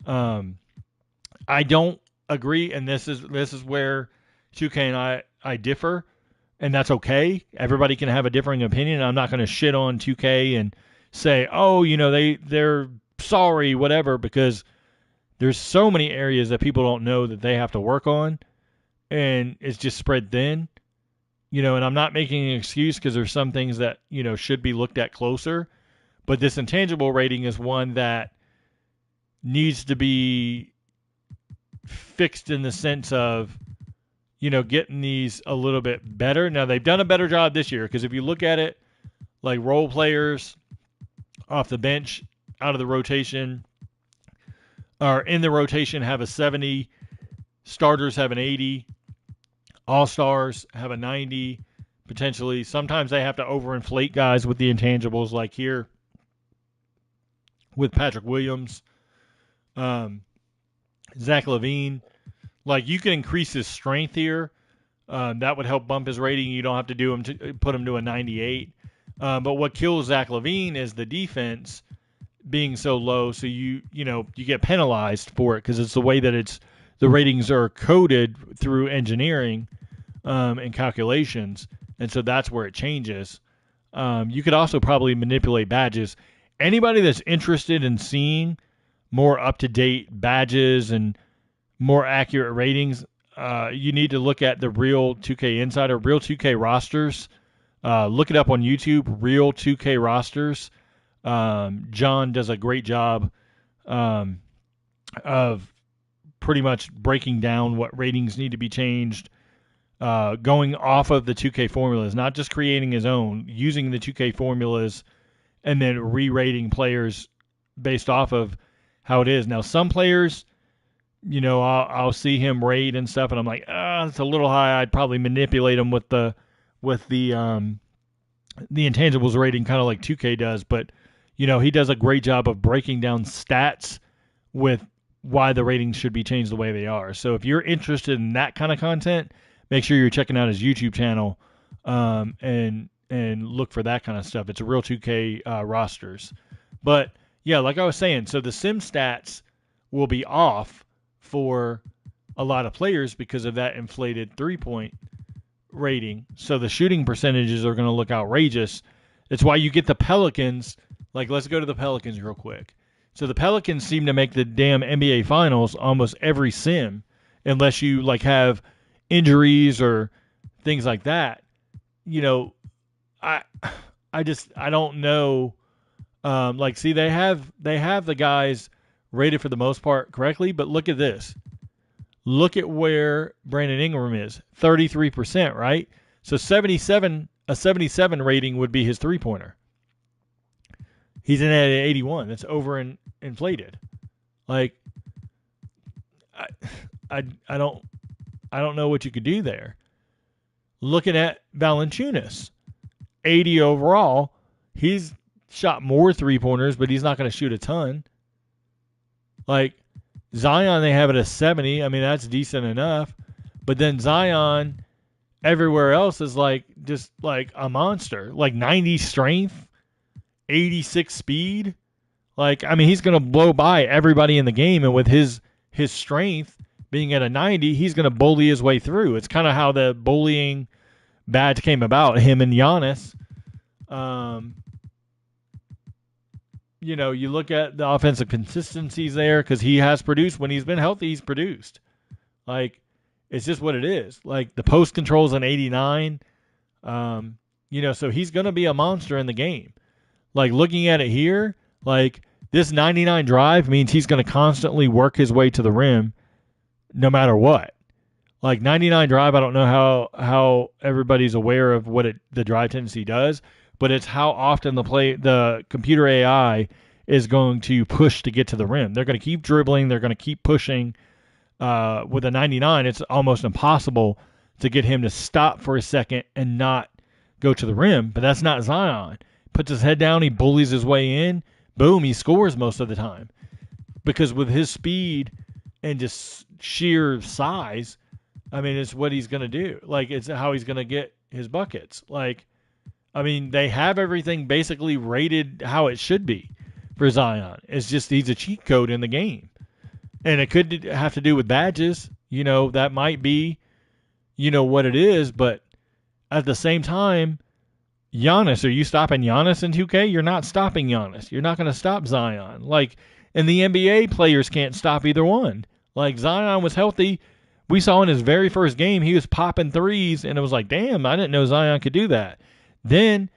Speaker 1: I don't agree, and this is where 2K and I differ, and that's okay. Everybody can have a differing opinion. I'm not going to shit on 2K and say, oh, you know, they're sorry, whatever, because there's so many areas that people don't know that they have to work on, and it's just spread thin. You know, and I'm not making an excuse, because there's some things that, you know, should be looked at closer. But this intangible rating is one that needs to be fixed in the sense of, getting these a little bit better. Now, they've done a better job this year because if you look at it, like role players off the bench, out of the rotation, or in the rotation have a 70, starters have an 80, all-stars have a 90, potentially. Sometimes they have to overinflate guys with the intangibles, like here with Patrick Williams, Zach LaVine. Like, you can increase his strength here. That would help bump his rating. You don't have to put him to a 98. But what kills Zach LaVine is the defense being so low. So you get penalized for it because it's the way that the ratings are coded through engineering and calculations. And so that's where it changes. You could also probably manipulate badges. Anybody that's interested in seeing more up-to-date badges and more accurate ratings, you need to look at the Real 2K Insider, Real 2K Rosters. Look it up on YouTube, Real 2K Rosters. John does a great job of pretty much breaking down what ratings need to be changed, going off of the 2K formulas, not just creating his own, using the 2K formulas and then re-rating players based off of how it is. Now, some players, I'll see him rate and stuff, and I'm like, it's a little high. I'd probably manipulate him with the intangibles rating, kind of like 2K does. But he does a great job of breaking down stats with why the ratings should be changed the way they are. So if you're interested in that kind of content, make sure you're checking out his YouTube channel and look for that kind of stuff. It's a Real 2K Rosters. But yeah, like I was saying, so the sim stats will be off for a lot of players because of that inflated 3-point rating. So the shooting percentages are going to look outrageous. It's why you get the Pelicans. Like, let's go to the Pelicans real quick. So the Pelicans seem to make the damn NBA Finals almost every sim, unless you like have injuries or things like that. I don't know. See, they have the guys rated for the most part correctly, but look at this. Look at where Brandon Ingram is, 33%, right? So a 77 rating would be his three-pointer. He's in at 81. That's inflated. Like, I don't know what you could do there. Looking at Valanciunas, 80 overall. He's shot more three-pointers, but he's not going to shoot a ton. Like, Zion, they have it at 70. I mean, that's decent enough. But then Zion, everywhere else is just like a monster. Like 90 strength, 86 speed. Like, I mean, he's going to blow by everybody in the game. And with his strength being at a 90, he's going to bully his way through. It's kind of how the bullying badge came about, him and Giannis. You look at the offensive consistencies there because he has produced. When he's been healthy, he's produced. Like, it's just what it is. Like, the post control's an 89. So he's going to be a monster in the game. Like, looking at it here, like, this 99 drive means he's going to constantly work his way to the rim no matter what. Like, 99 drive, I don't know how everybody's aware of what the drive tendency does, but it's how often the computer AI is going to push to get to the rim. They're going to keep dribbling. They're going to keep pushing. With a 99, it's almost impossible to get him to stop for a second and not go to the rim, but that's not Zion. Puts his head down, he bullies his way in, boom, he scores most of the time. Because with his speed and just sheer size, I mean, it's what he's going to do. Like, it's how he's going to get his buckets. Like, I mean, they have everything basically rated how it should be for Zion. It's just he's a cheat code in the game. And it could have to do with badges. That might be, what it is. But at the same time, Giannis, are you stopping Giannis in 2K? You're not stopping Giannis. You're not going to stop Zion. Like, and the NBA players can't stop either one. Like, Zion was healthy. We saw in his very first game, he was popping threes, and it was like, damn, I didn't know Zion could do that. Then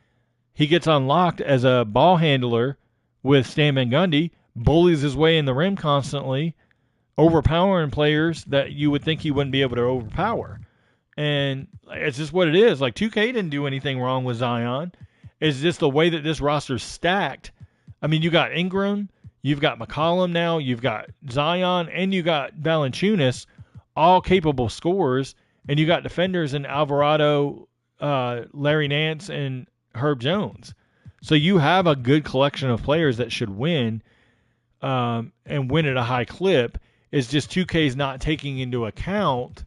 Speaker 1: he gets unlocked as a ball handler with Stan Van Gundy. bullies his way in the rim constantly, overpowering players that you would think he wouldn't be able to overpower. And it's just what it is. Like 2K didn't do anything wrong with Zion. It's just the way that this roster's stacked. I mean, you got Ingram, you've got McCollum now, you've got Zion, and you got Valanciunas, all capable scorers, and you got defenders in Alvarado, Larry Nance, and Herb Jones. So you have a good collection of players that should win, and win at a high clip. It's just 2K's not taking into account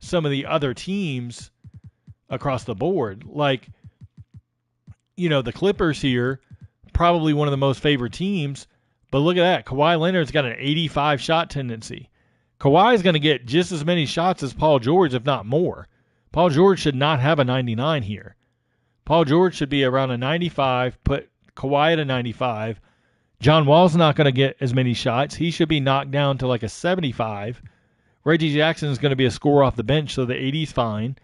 Speaker 1: some of the other teams across the board. Like, the Clippers here, probably one of the most favored teams, but look at that. Kawhi Leonard's got an 85 shot tendency. Kawhi's going to get just as many shots as Paul George, if not more. Paul George should not have a 99 here. Paul George should be around a 95, put Kawhi at a 95. John Wall's not going to get as many shots. He should be knocked down to like a 75. Reggie Jackson is going to be a scorer off the bench, so the 80's fine.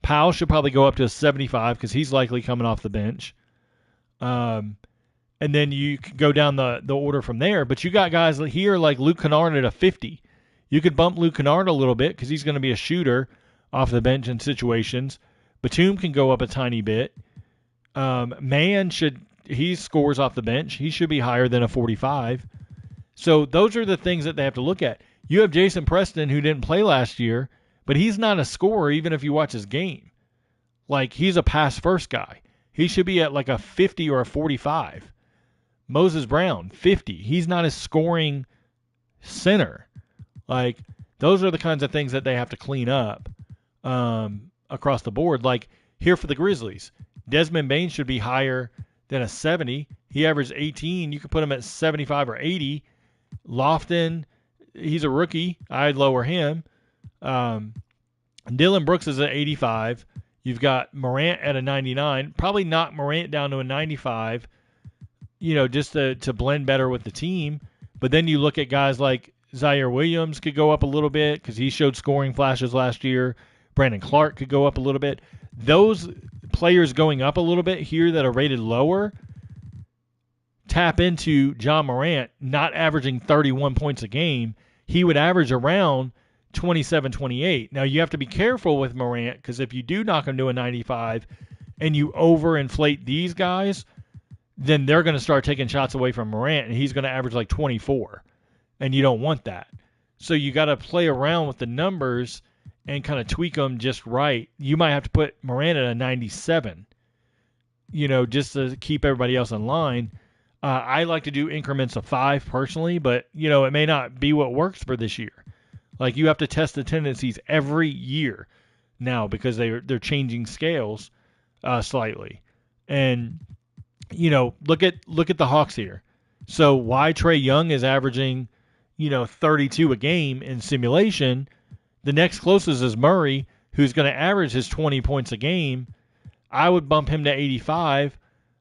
Speaker 1: Powell should probably go up to a 75 because he's likely coming off the bench. And then you can go down the order from there. But you got guys here like Luke Kennard at a 50. You could bump Luke Kennard a little bit because he's going to be a shooter off the bench in situations. Batum can go up a tiny bit. He scores off the bench. He should be higher than a 45. So those are the things that they have to look at. You have Jason Preston, who didn't play last year, but he's not a scorer even if you watch his game. Like, he's a pass-first guy. He should be at like a 50 or a 45. Moses Brown, 50. He's not a scoring center. Like, those are the kinds of things that they have to clean up across the board. Like, here for the Grizzlies, Desmond Bane should be higher than a 70. He averaged 18. You could put him at 75 or 80. Lofton, he's a rookie. I'd lower him. Dylan Brooks is at 85. You've got Morant at a 99. Probably knock Morant down to a 95, just to blend better with the team. But then you look at guys like Zaire Williams could go up a little bit because he showed scoring flashes last year. Brandon Clark could go up a little bit. Those players going up a little bit here that are rated lower tap into John Morant not averaging 31 points a game. He would average around 27, 28. Now, you have to be careful with Morant because if you do knock him to a 95 and you overinflate these guys, then they're going to start taking shots away from Morant, and he's going to average like 24, and you don't want that. So you got to play around with the numbers and kind of tweak them just right. You might have to put Morant at a 97, just to keep everybody else in line. I like to do increments of 5 personally, but, it may not be what works for this year. Like, you have to test the tendencies every year now because they're changing scales slightly. And, look at the Hawks here. So why Trae Young is averaging, 32 a game in simulation, the next closest is Murray, who's going to average his 20 points a game. I would bump him to 85.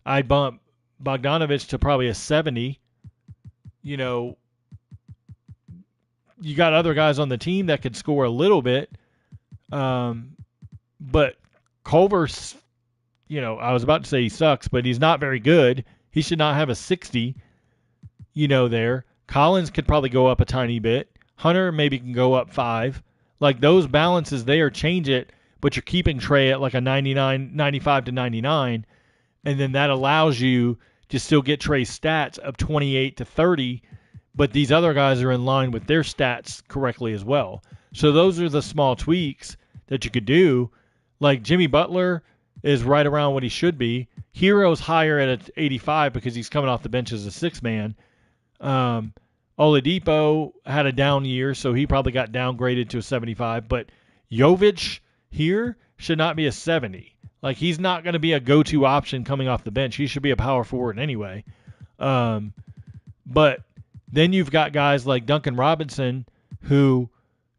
Speaker 1: I'd bump Bogdanovich to probably a 70. You got other guys on the team that could score a little bit. But Culver's, I was about to say he sucks, but he's not very good. He should not have a 60, there. Collins could probably go up a tiny bit. Hunter maybe can go up 5. Like, those balances there change it, but you're keeping Trae at like a 95 to 99, and then that allows you to still get Trae's stats of 28 to 30, but these other guys are in line with their stats correctly as well. So those are the small tweaks that you could do. Like, Jimmy Butler is right around what he should be. Hero's higher at 85 because he's coming off the bench as a 6-man. Oladipo had a down year, so he probably got downgraded to a 75. But Jovic here should not be a 70. Like, he's not going to be a go-to option coming off the bench. He should be a power forward anyway. But then you've got guys like Duncan Robinson who,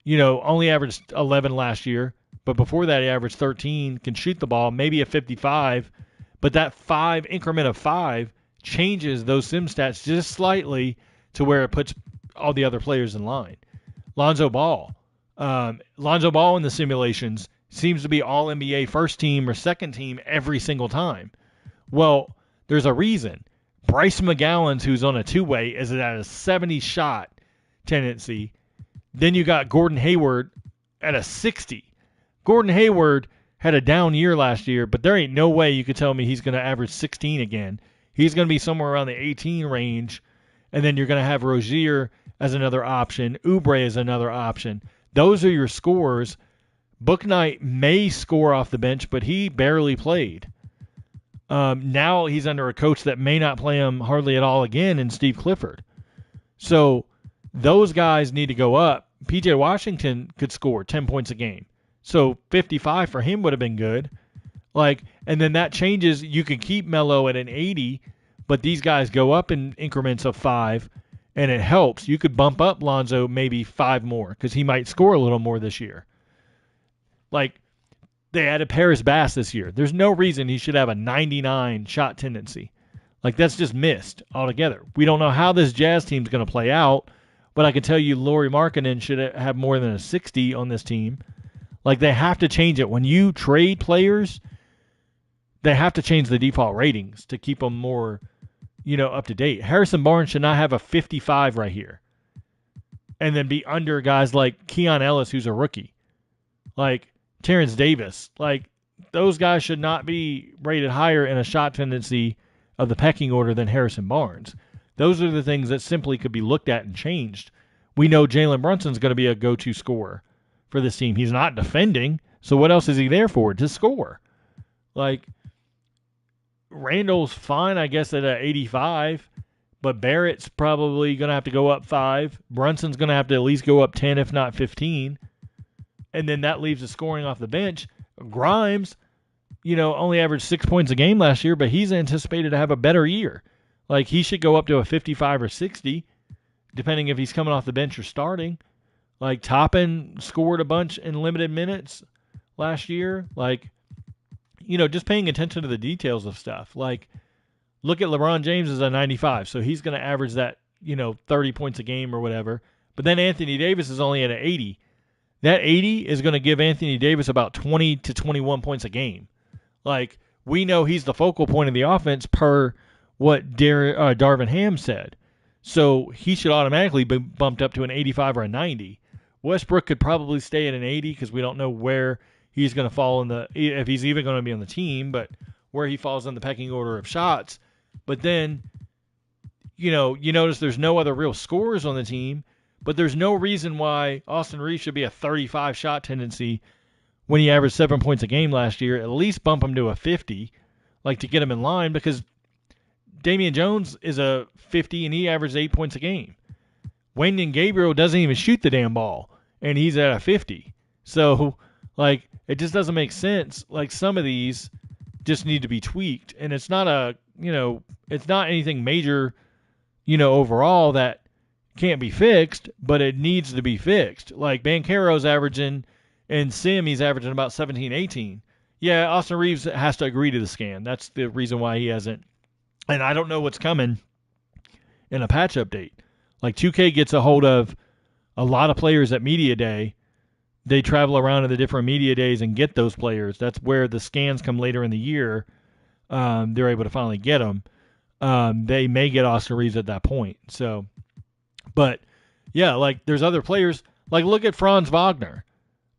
Speaker 1: only averaged 11 last year. But before that, he averaged 13, can shoot the ball, maybe a 55. But that increment of 5 changes those sim stats just slightly to where it puts all the other players in line. Lonzo Ball. Lonzo Ball in the simulations seems to be all NBA first team or second team every single time. Well, there's a reason. Bryce McGowan's, who's on a two-way, is at a 70 shot tendency. Then you got Gordon Hayward at a 60. Gordon Hayward had a down year last year, but there ain't no way you could tell me he's going to average 16 again. He's going to be somewhere around the 18 range, and then you're going to have Rozier as another option, Oubre as another option. Those are your scores. Bouknight may score off the bench, but he barely played. Now he's under a coach that may not play him hardly at all again in Steve Clifford. So those guys need to go up. P.J. Washington could score 10 points a game. So 55 for him would have been good. And then that changes. You can keep Melo at an 80, but these guys go up in increments of 5, and it helps. You could bump up Lonzo maybe 5 more because he might score a little more this year. They added Paris Bass this year. There's no reason he should have a 99 shot tendency. That's just missed altogether. We don't know how this Jazz team's going to play out, but I can tell you Lauri Markkanen should have more than a 60 on this team. They have to change it. When you trade players, they have to change the default ratings to keep them more, up to date. Harrison Barnes should not have a 55 right here and then be under guys like Keon Ellis, who's a rookie. Terrence Davis. Those guys should not be rated higher in a shot tendency of the pecking order than Harrison Barnes. Those are the things that simply could be looked at and changed. We know Jalen Brunson's going to be a go-to scorer for this team. He's not defending, so what else is he there for? To score. Randall's fine, I guess, at an 85, but Barrett's probably going to have to go up 5. Brunson's going to have to at least go up 10, if not 15. And then that leaves the scoring off the bench. Grimes, only averaged 6 points a game last year, but he's anticipated to have a better year. He should go up to a 55 or 60, depending if he's coming off the bench or starting. Toppin scored a bunch in limited minutes last year. Just paying attention to the details of stuff. Look at LeBron James as a 95, so he's going to average that, 30 points a game or whatever. But then Anthony Davis is only at an 80. That 80 is going to give Anthony Davis about 20 to 21 points a game. We know he's the focal point of the offense per what Darvin Ham said. So he should automatically be bumped up to an 85 or a 90. Westbrook could probably stay at an 80 because we don't know where he's going to fall if he's even going to be on the team, but where he falls in the pecking order of shots. But then, you notice there's no other real scorers on the team. But there's no reason why Austin Reeves should be a 35 shot tendency when he averaged 7 points a game last year. At least bump him to a 50, to get him in line, because Damian Jones is a 50 and he averaged 8 points a game. Wenyen Gabriel doesn't even shoot the damn ball, and he's at a 50. So, it just doesn't make sense. Some of these just need to be tweaked, and it's not it's not anything major, overall that can't be fixed, but it needs to be fixed. Banchero's averaging, and Sim, he's averaging about 17, 18. Yeah, Austin Reeves has to agree to the scan. That's the reason why he hasn't. And I don't know what's coming in a patch update. 2K gets a hold of a lot of players at Media Day. They travel around to the different Media Days and get those players. That's where the scans come later in the year. They're able to finally get them. They may get Austin Reeves at that point. So, but yeah, there's other players. Look at Franz Wagner.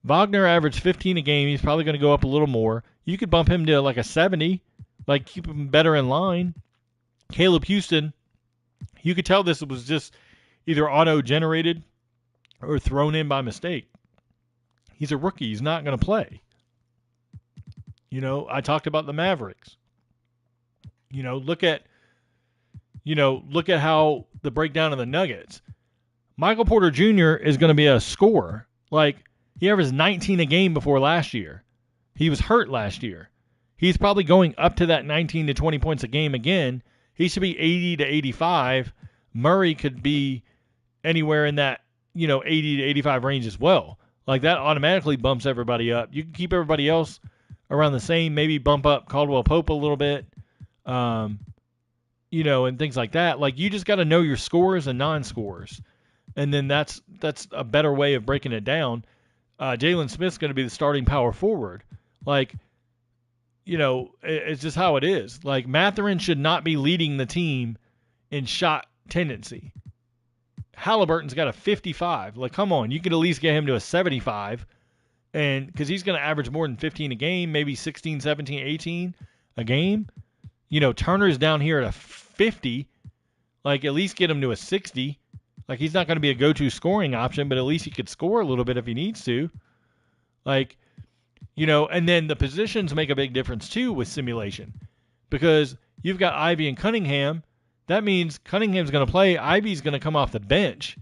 Speaker 1: Wagner averaged 15 a game. He's probably going to go up a little more. You could bump him to a 70, keep him better in line. Caleb Houston, you could tell this was just either auto-generated or thrown in by mistake. He's a rookie. He's not going to play. I talked about the Mavericks. Look at how the breakdown of the Nuggets. Michael Porter Jr. is going to be a scorer. He averaged 19 a game before last year. He was hurt last year. He's probably going up to that 19 to 20 points a game again. He should be 80 to 85. Murray could be anywhere in that, 80 to 85 range as well. That automatically bumps everybody up. You can keep everybody else around the same, maybe bump up Caldwell Pope a little bit, and things like that. You just got to know your scores and non-scores. And then that's a better way of breaking it down. Jalen Smith's going to be the starting power forward. it's just how it is. Like Matherin should not be leading the team in shot tendency. Halliburton's got a 55. Like, come on, you could at least get him to a 75, and because he's going to average more than 15 a game, maybe 16, 17, 18 a game. Turner's down here at a 50. Like, at least get him to a 60. Like, he's not going to be a go-to scoring option, but at least he could score a little bit if he needs to. Like, and then the positions make a big difference too with simulation, because you've got Ivy and Cunningham. That means Cunningham's going to play. Ivy's going to come off the bench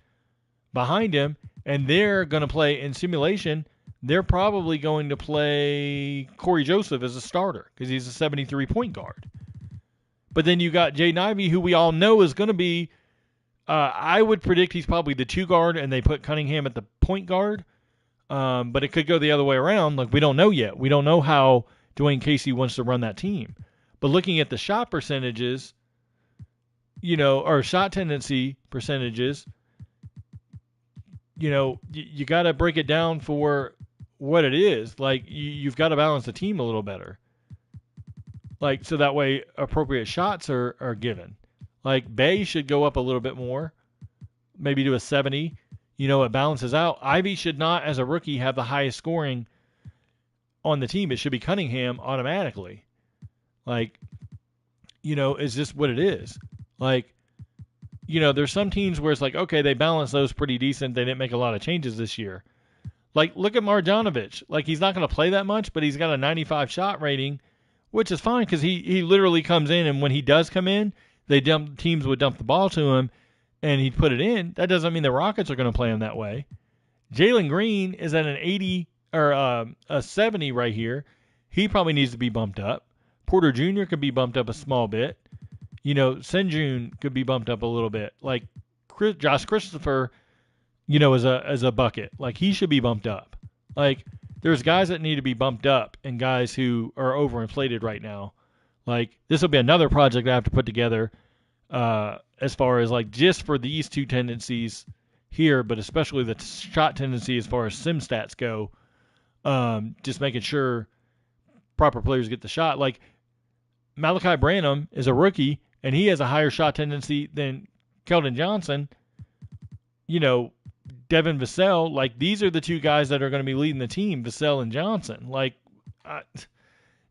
Speaker 1: behind him, and they're going to play in simulation. They're probably going to play Corey Joseph as a starter because he's a 73 point guard. But then you got Jaden Ivey, who we all know is going to be, I would predict he's probably the 2 guard, and they put Cunningham at the point guard. But it could go the other way around. Like, we don't know yet. We don't know how Dwayne Casey wants to run that team. But looking at the shot percentages, or shot tendency percentages, you got to break it down for what it is. Like, you've got to balance the team a little better. Like, so that way appropriate shots are given. Like, Bay should go up a little bit more, maybe to a 70. It balances out. Ivy should not, as a rookie, have the highest scoring on the team. It should be Cunningham automatically. Like, it's just what it is. Like, there's some teams where it's like, okay, they balance those pretty decent. They didn't make a lot of changes this year. Like, look at Marjanovic. Like, he's not going to play that much, but he's got a 95 shot rating, which is fine because he literally comes in, and when he does come in, teams would dump the ball to him, and he'd put it in. That doesn't mean the Rockets are going to play him that way. Jalen Green is at an 80 or a 70 right here. He probably needs to be bumped up. Porter Jr. could be bumped up a small bit. Senjun could be bumped up a little bit. Like Josh Christopher, as a bucket. Like, he should be bumped up. Like, there's guys that need to be bumped up and guys who are overinflated right now. Like, this will be another project I have to put together as far as, like, just for these 2 tendencies here, but especially the shot tendency as far as sim stats go. Just making sure proper players get the shot. Like, Malachi Branham is a rookie, and he has a higher shot tendency than Keldon Johnson. Devin Vassell, like, these are the 2 guys that are going to be leading the team, Vassell and Johnson. Like,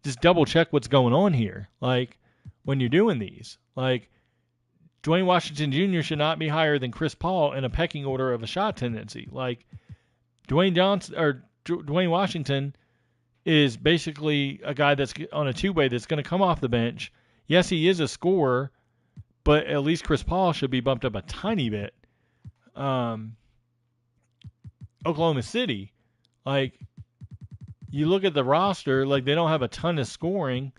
Speaker 1: just double check what's going on here. Like, when you're doing these, like, Dwayne Washington Jr. should not be higher than Chris Paul in a pecking order of a shot tendency. Like, Dwayne Washington is basically a guy that's on a two-way that's going to come off the bench. Yes, he is a scorer, but at least Chris Paul should be bumped up a tiny bit. Oklahoma City, like, you look at the roster, like, they don't have a ton of scoring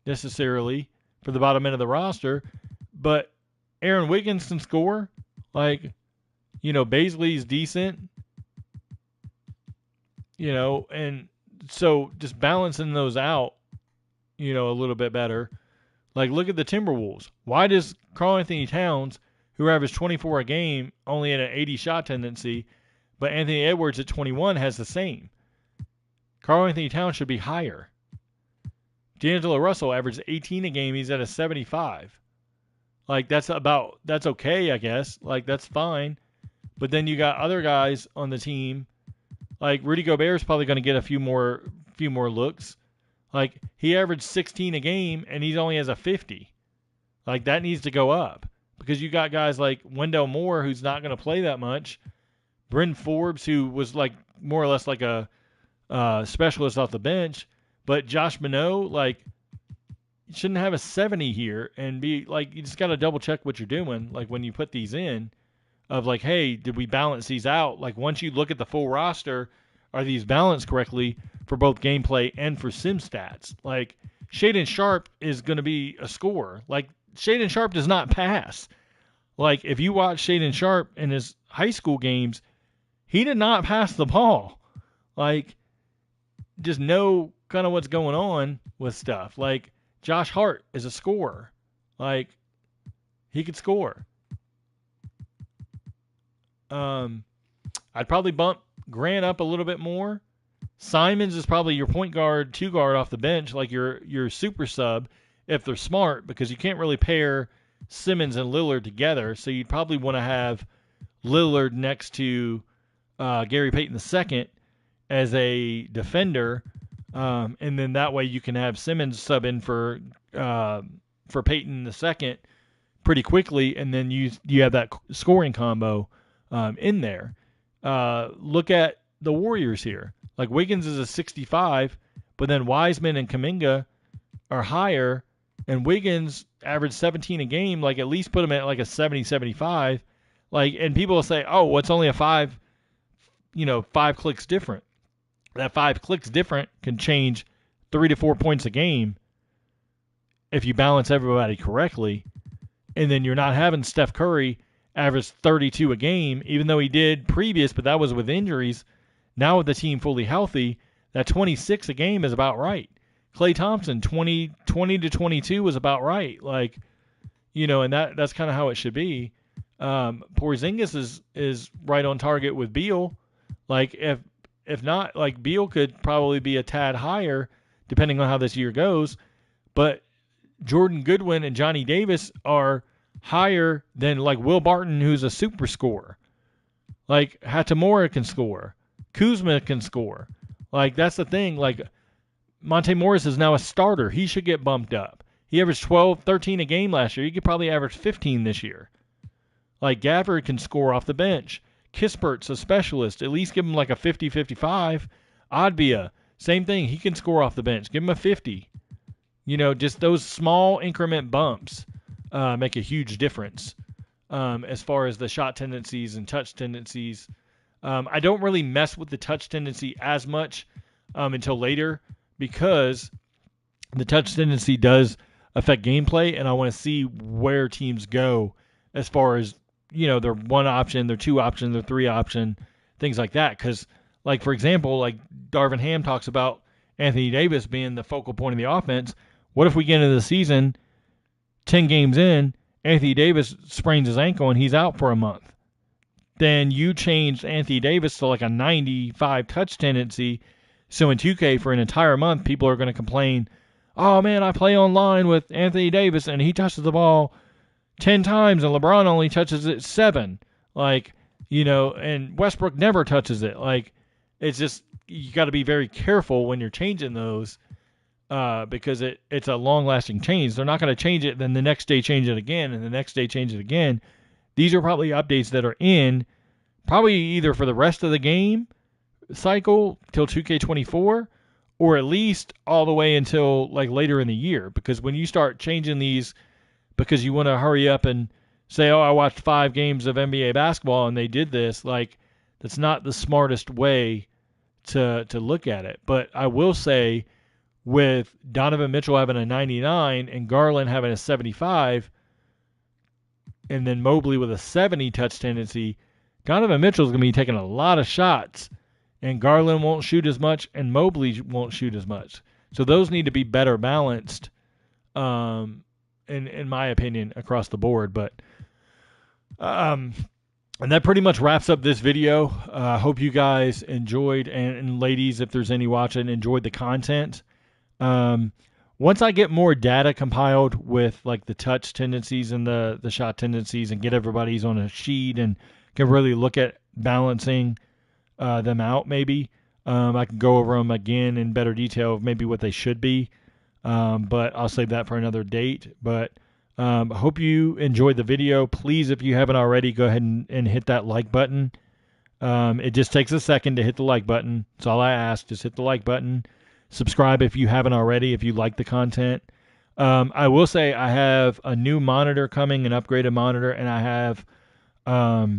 Speaker 1: necessarily for the bottom end of the roster, but Aaron Wiggins can score. Like, Baisley's decent. And so just balancing those out, a little bit better. Like, look at the Timberwolves. Why does Karl-Anthony Towns, who averaged 24 a game, only at an 80 shot tendency, but Anthony Edwards at 21 has the same? Karl-Anthony Towns should be higher. D'Angelo Russell averaged 18 a game. He's at a 75. Like, that's okay, I guess. Like, that's fine. But then you got other guys on the team. Like, Rudy Gobert's probably going to get a few more looks. Like, he averaged 16 a game, and he only has a 50. Like, that needs to go up. Because you got guys like Wendell Moore, who's not going to play that much. Bryn Forbes, who was, like, more or less like a specialist off the bench. But Josh Minot, like, you shouldn't have a 70 here and be, like, you just got to double check what you're doing, like, when you put these in. Of like, hey, did we balance these out? Like, once you look at the full roster, are these balanced correctly for both gameplay and for sim stats? Like, Shaedon Sharpe is going to be a scorer. Like, Shaedon Sharpe does not pass. Like, if you watch Shaedon Sharpe in his high school games, he did not pass the ball. Like, just know kind of what's going on with stuff. Like, Josh Hart is a scorer. Like, he could score. I'd probably bump Grant up a little bit more Simons is probably your point guard, two guard off the bench, like your super sub, if they're smart, because you can't really pair Simmons and Lillard together. So you'd probably want to have Lillard next to Gary Payton II as a defender, and then that way you can have Simmons sub in for Payton II pretty quickly, and then you have that scoring combo in there. Look at the Warriors here. Like Wiggins is a 65, but then Wiseman and Kuminga are higher, and Wiggins averaged 17 a game. Like at least put him at like a 70, 75. Like, and people will say, oh, what's only a 5 clicks different. That 5 clicks different can change 3 to 4 points a game if you balance everybody correctly. And then you're not having Steph Curry average 32 a game, even though he did previous, but that was with injuries. Now with the team fully healthy, that 26 a game is about right. Klay Thompson, 20 to 22 was about right. Like, and that's kind of how it should be. Porzingis is right on target with Beal. Like, if not, like Beal could probably be a tad higher depending on how this year goes. But Jordan Goodwin and Johnny Davis are higher than like Will Barton, who's a super scorer. Like Hachimura can score. Kuzma can score. Like, that's the thing. Like, Monte Morris is now a starter. He should get bumped up. He averaged 12, 13 a game last year. He could probably average 15 this year. Like, Gafford can score off the bench. Kispert's a specialist. At least give him like a 50, 55. Adbia, same thing. He can score off the bench. Give him a 50. Just those small increment bumps make a huge difference as far as the shot tendencies and touch tendencies. I don't really mess with the touch tendency as much until later because the touch tendency does affect gameplay, and I want to see where teams go as far as, their one option, their two option, their three option, things like that. Because, like, for example, like Darvin Ham talks about Anthony Davis being the focal point of the offense. What if we get into the season, 10 games in, Anthony Davis sprains his ankle and he's out for a month? Then you change Anthony Davis to like a 95 touch tendency. So in 2K for an entire month, people are going to complain, oh man, I play online with Anthony Davis and he touches the ball 10 times and LeBron only touches it 7. Like, and Westbrook never touches it. Like, it's just, you got to be very careful when you're changing those because it's a long-lasting change. They're not going to change it, then the next day change it again, and the next day change it again. These are probably updates that are in probably either for the rest of the game cycle till 2K24 or at least all the way until like later in the year. Because when you start changing these because you want to hurry up and say, oh, I watched 5 games of NBA basketball and they did this, like, that's not the smartest way to look at it. But I will say with Donovan Mitchell having a 99 and Garland having a 75 and then Mobley with a 70 touch tendency, Donovan Mitchell's going to be taking a lot of shots and Garland won't shoot as much and Mobley won't shoot as much. So those need to be better balanced, in my opinion, across the board. But and that pretty much wraps up this video. I hope you guys enjoyed, and ladies, if there's any watching, enjoyed the content. Once I get more data compiled with like the touch tendencies and the shot tendencies and get everybody's on a sheet and can really look at balancing them out, maybe I can go over them again in better detail of maybe what they should be. But I'll save that for another date. But I hope you enjoyed the video. Please, if you haven't already, go ahead and hit that like button. It just takes a second to hit the like button. That's all I ask. Just hit the like button. Subscribe if you haven't already, if you like the content. I will say I have a new monitor coming, an upgraded monitor, and I have a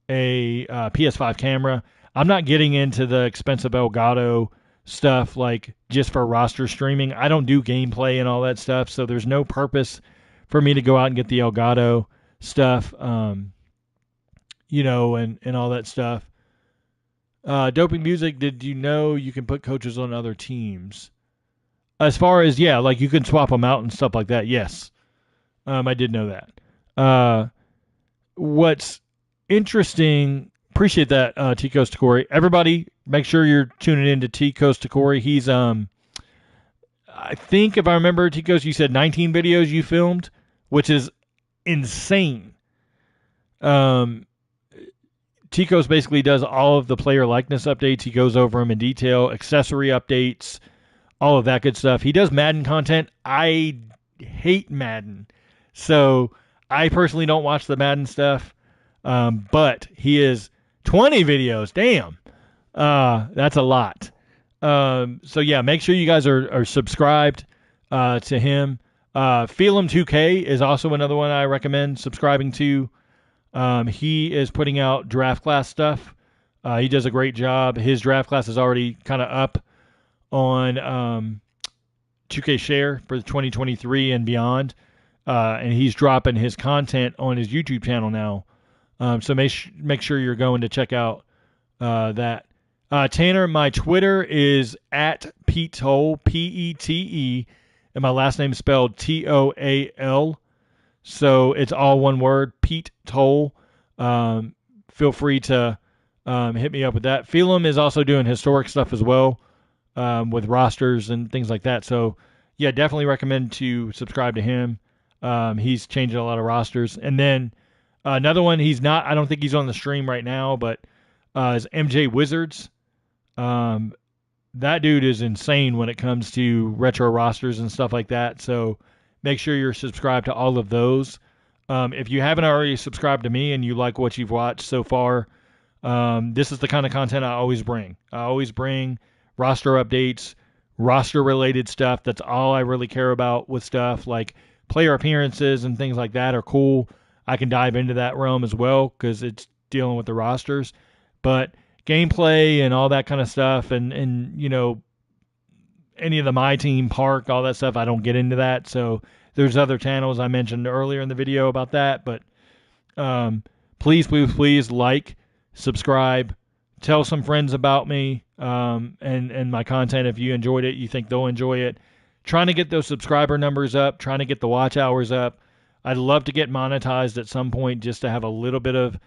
Speaker 1: PS5 camera. I'm not getting into the expensive Elgato stuff like just for roster streaming. I don't do gameplay and all that stuff, so there's no purpose for me to go out and get the Elgato stuff, and all that stuff. Doping Music, did you know you can put coaches on other teams? As far as, yeah, like you can swap them out and stuff like that, yes. I did know that. What's interesting Appreciate that, T Coast to Corey. Everybody, make sure you're tuning in to T Coast to Corey. He's I think if I remember, T Coast, you said 19 videos you filmed, which is insane. Tico's basically does all of the player likeness updates. He goes over them in detail, accessory updates, all of that good stuff. He does Madden content. I hate Madden, so I personally don't watch the Madden stuff. But he is 20 videos. Damn, that's a lot. So yeah, make sure you guys are subscribed to him. Feelum 2K is also another one I recommend subscribing to. He is putting out draft class stuff. He does a great job. His draft class is already kind of up on 2K Share for 2023 and beyond. And he's dropping his content on his YouTube channel now. So make sure you're going to check out that. Tanner, my Twitter is at Pete Toll, Pete, and my last name is spelled Toal. So it's all one word, Pete Toll. Feel free to hit me up with that. Feelum is also doing historic stuff as well, with rosters and things like that. So yeah, definitely recommend to subscribe to him. He's changing a lot of rosters. And then another one, I don't think he's on the stream right now, but is MJ Wizards. That dude is insane when it comes to retro rosters and stuff like that. So make sure you're subscribed to all of those. If you haven't already subscribed to me and you like what you've watched so far, this is the kind of content I always bring. I always bring roster updates, roster-related stuff. That's all I really care about with stuff. Like player appearances and things like that are cool. I can dive into that realm as well because it's dealing with the rosters. But gameplay and all that kind of stuff and you know, any of the My Team Park, all that stuff, I don't get into that. So there's other channels I mentioned earlier in the video about that. But please like, subscribe, tell some friends about me and my content. If you enjoyed it, you think they'll enjoy it. Trying to get those subscriber numbers up, trying to get the watch hours up. I'd love to get monetized at some point just to have a little bit of,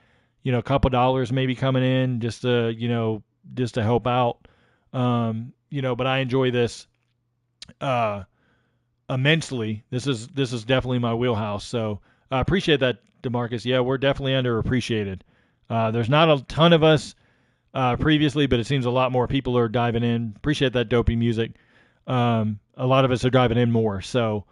Speaker 1: you know, a couple dollars maybe coming in just to, you know, just to help out. You know, but I enjoy this immensely. This is definitely my wheelhouse. So I appreciate that, DeMarcus. Yeah, we're definitely underappreciated. There's not a ton of us previously, but it seems a lot more people are diving in. Appreciate that dopey music. A lot of us are diving in more. So,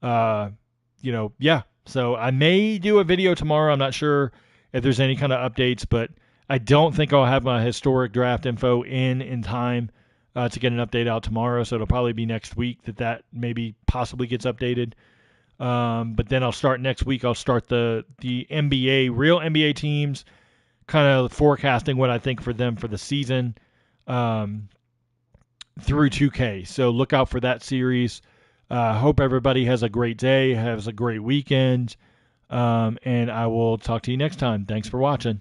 Speaker 1: you know, yeah. So I may do a video tomorrow. I'm not sure if there's any kind of updates, but I don't think I'll have my historic draft info in time to get an update out tomorrow. So it'll probably be next week that maybe possibly gets updated. But then I'll start next week. I'll start the NBA, real NBA teams, kind of forecasting what I think for them for the season through 2K. So look out for that series. Hope everybody has a great day, has a great weekend. And I will talk to you next time. Thanks for watching.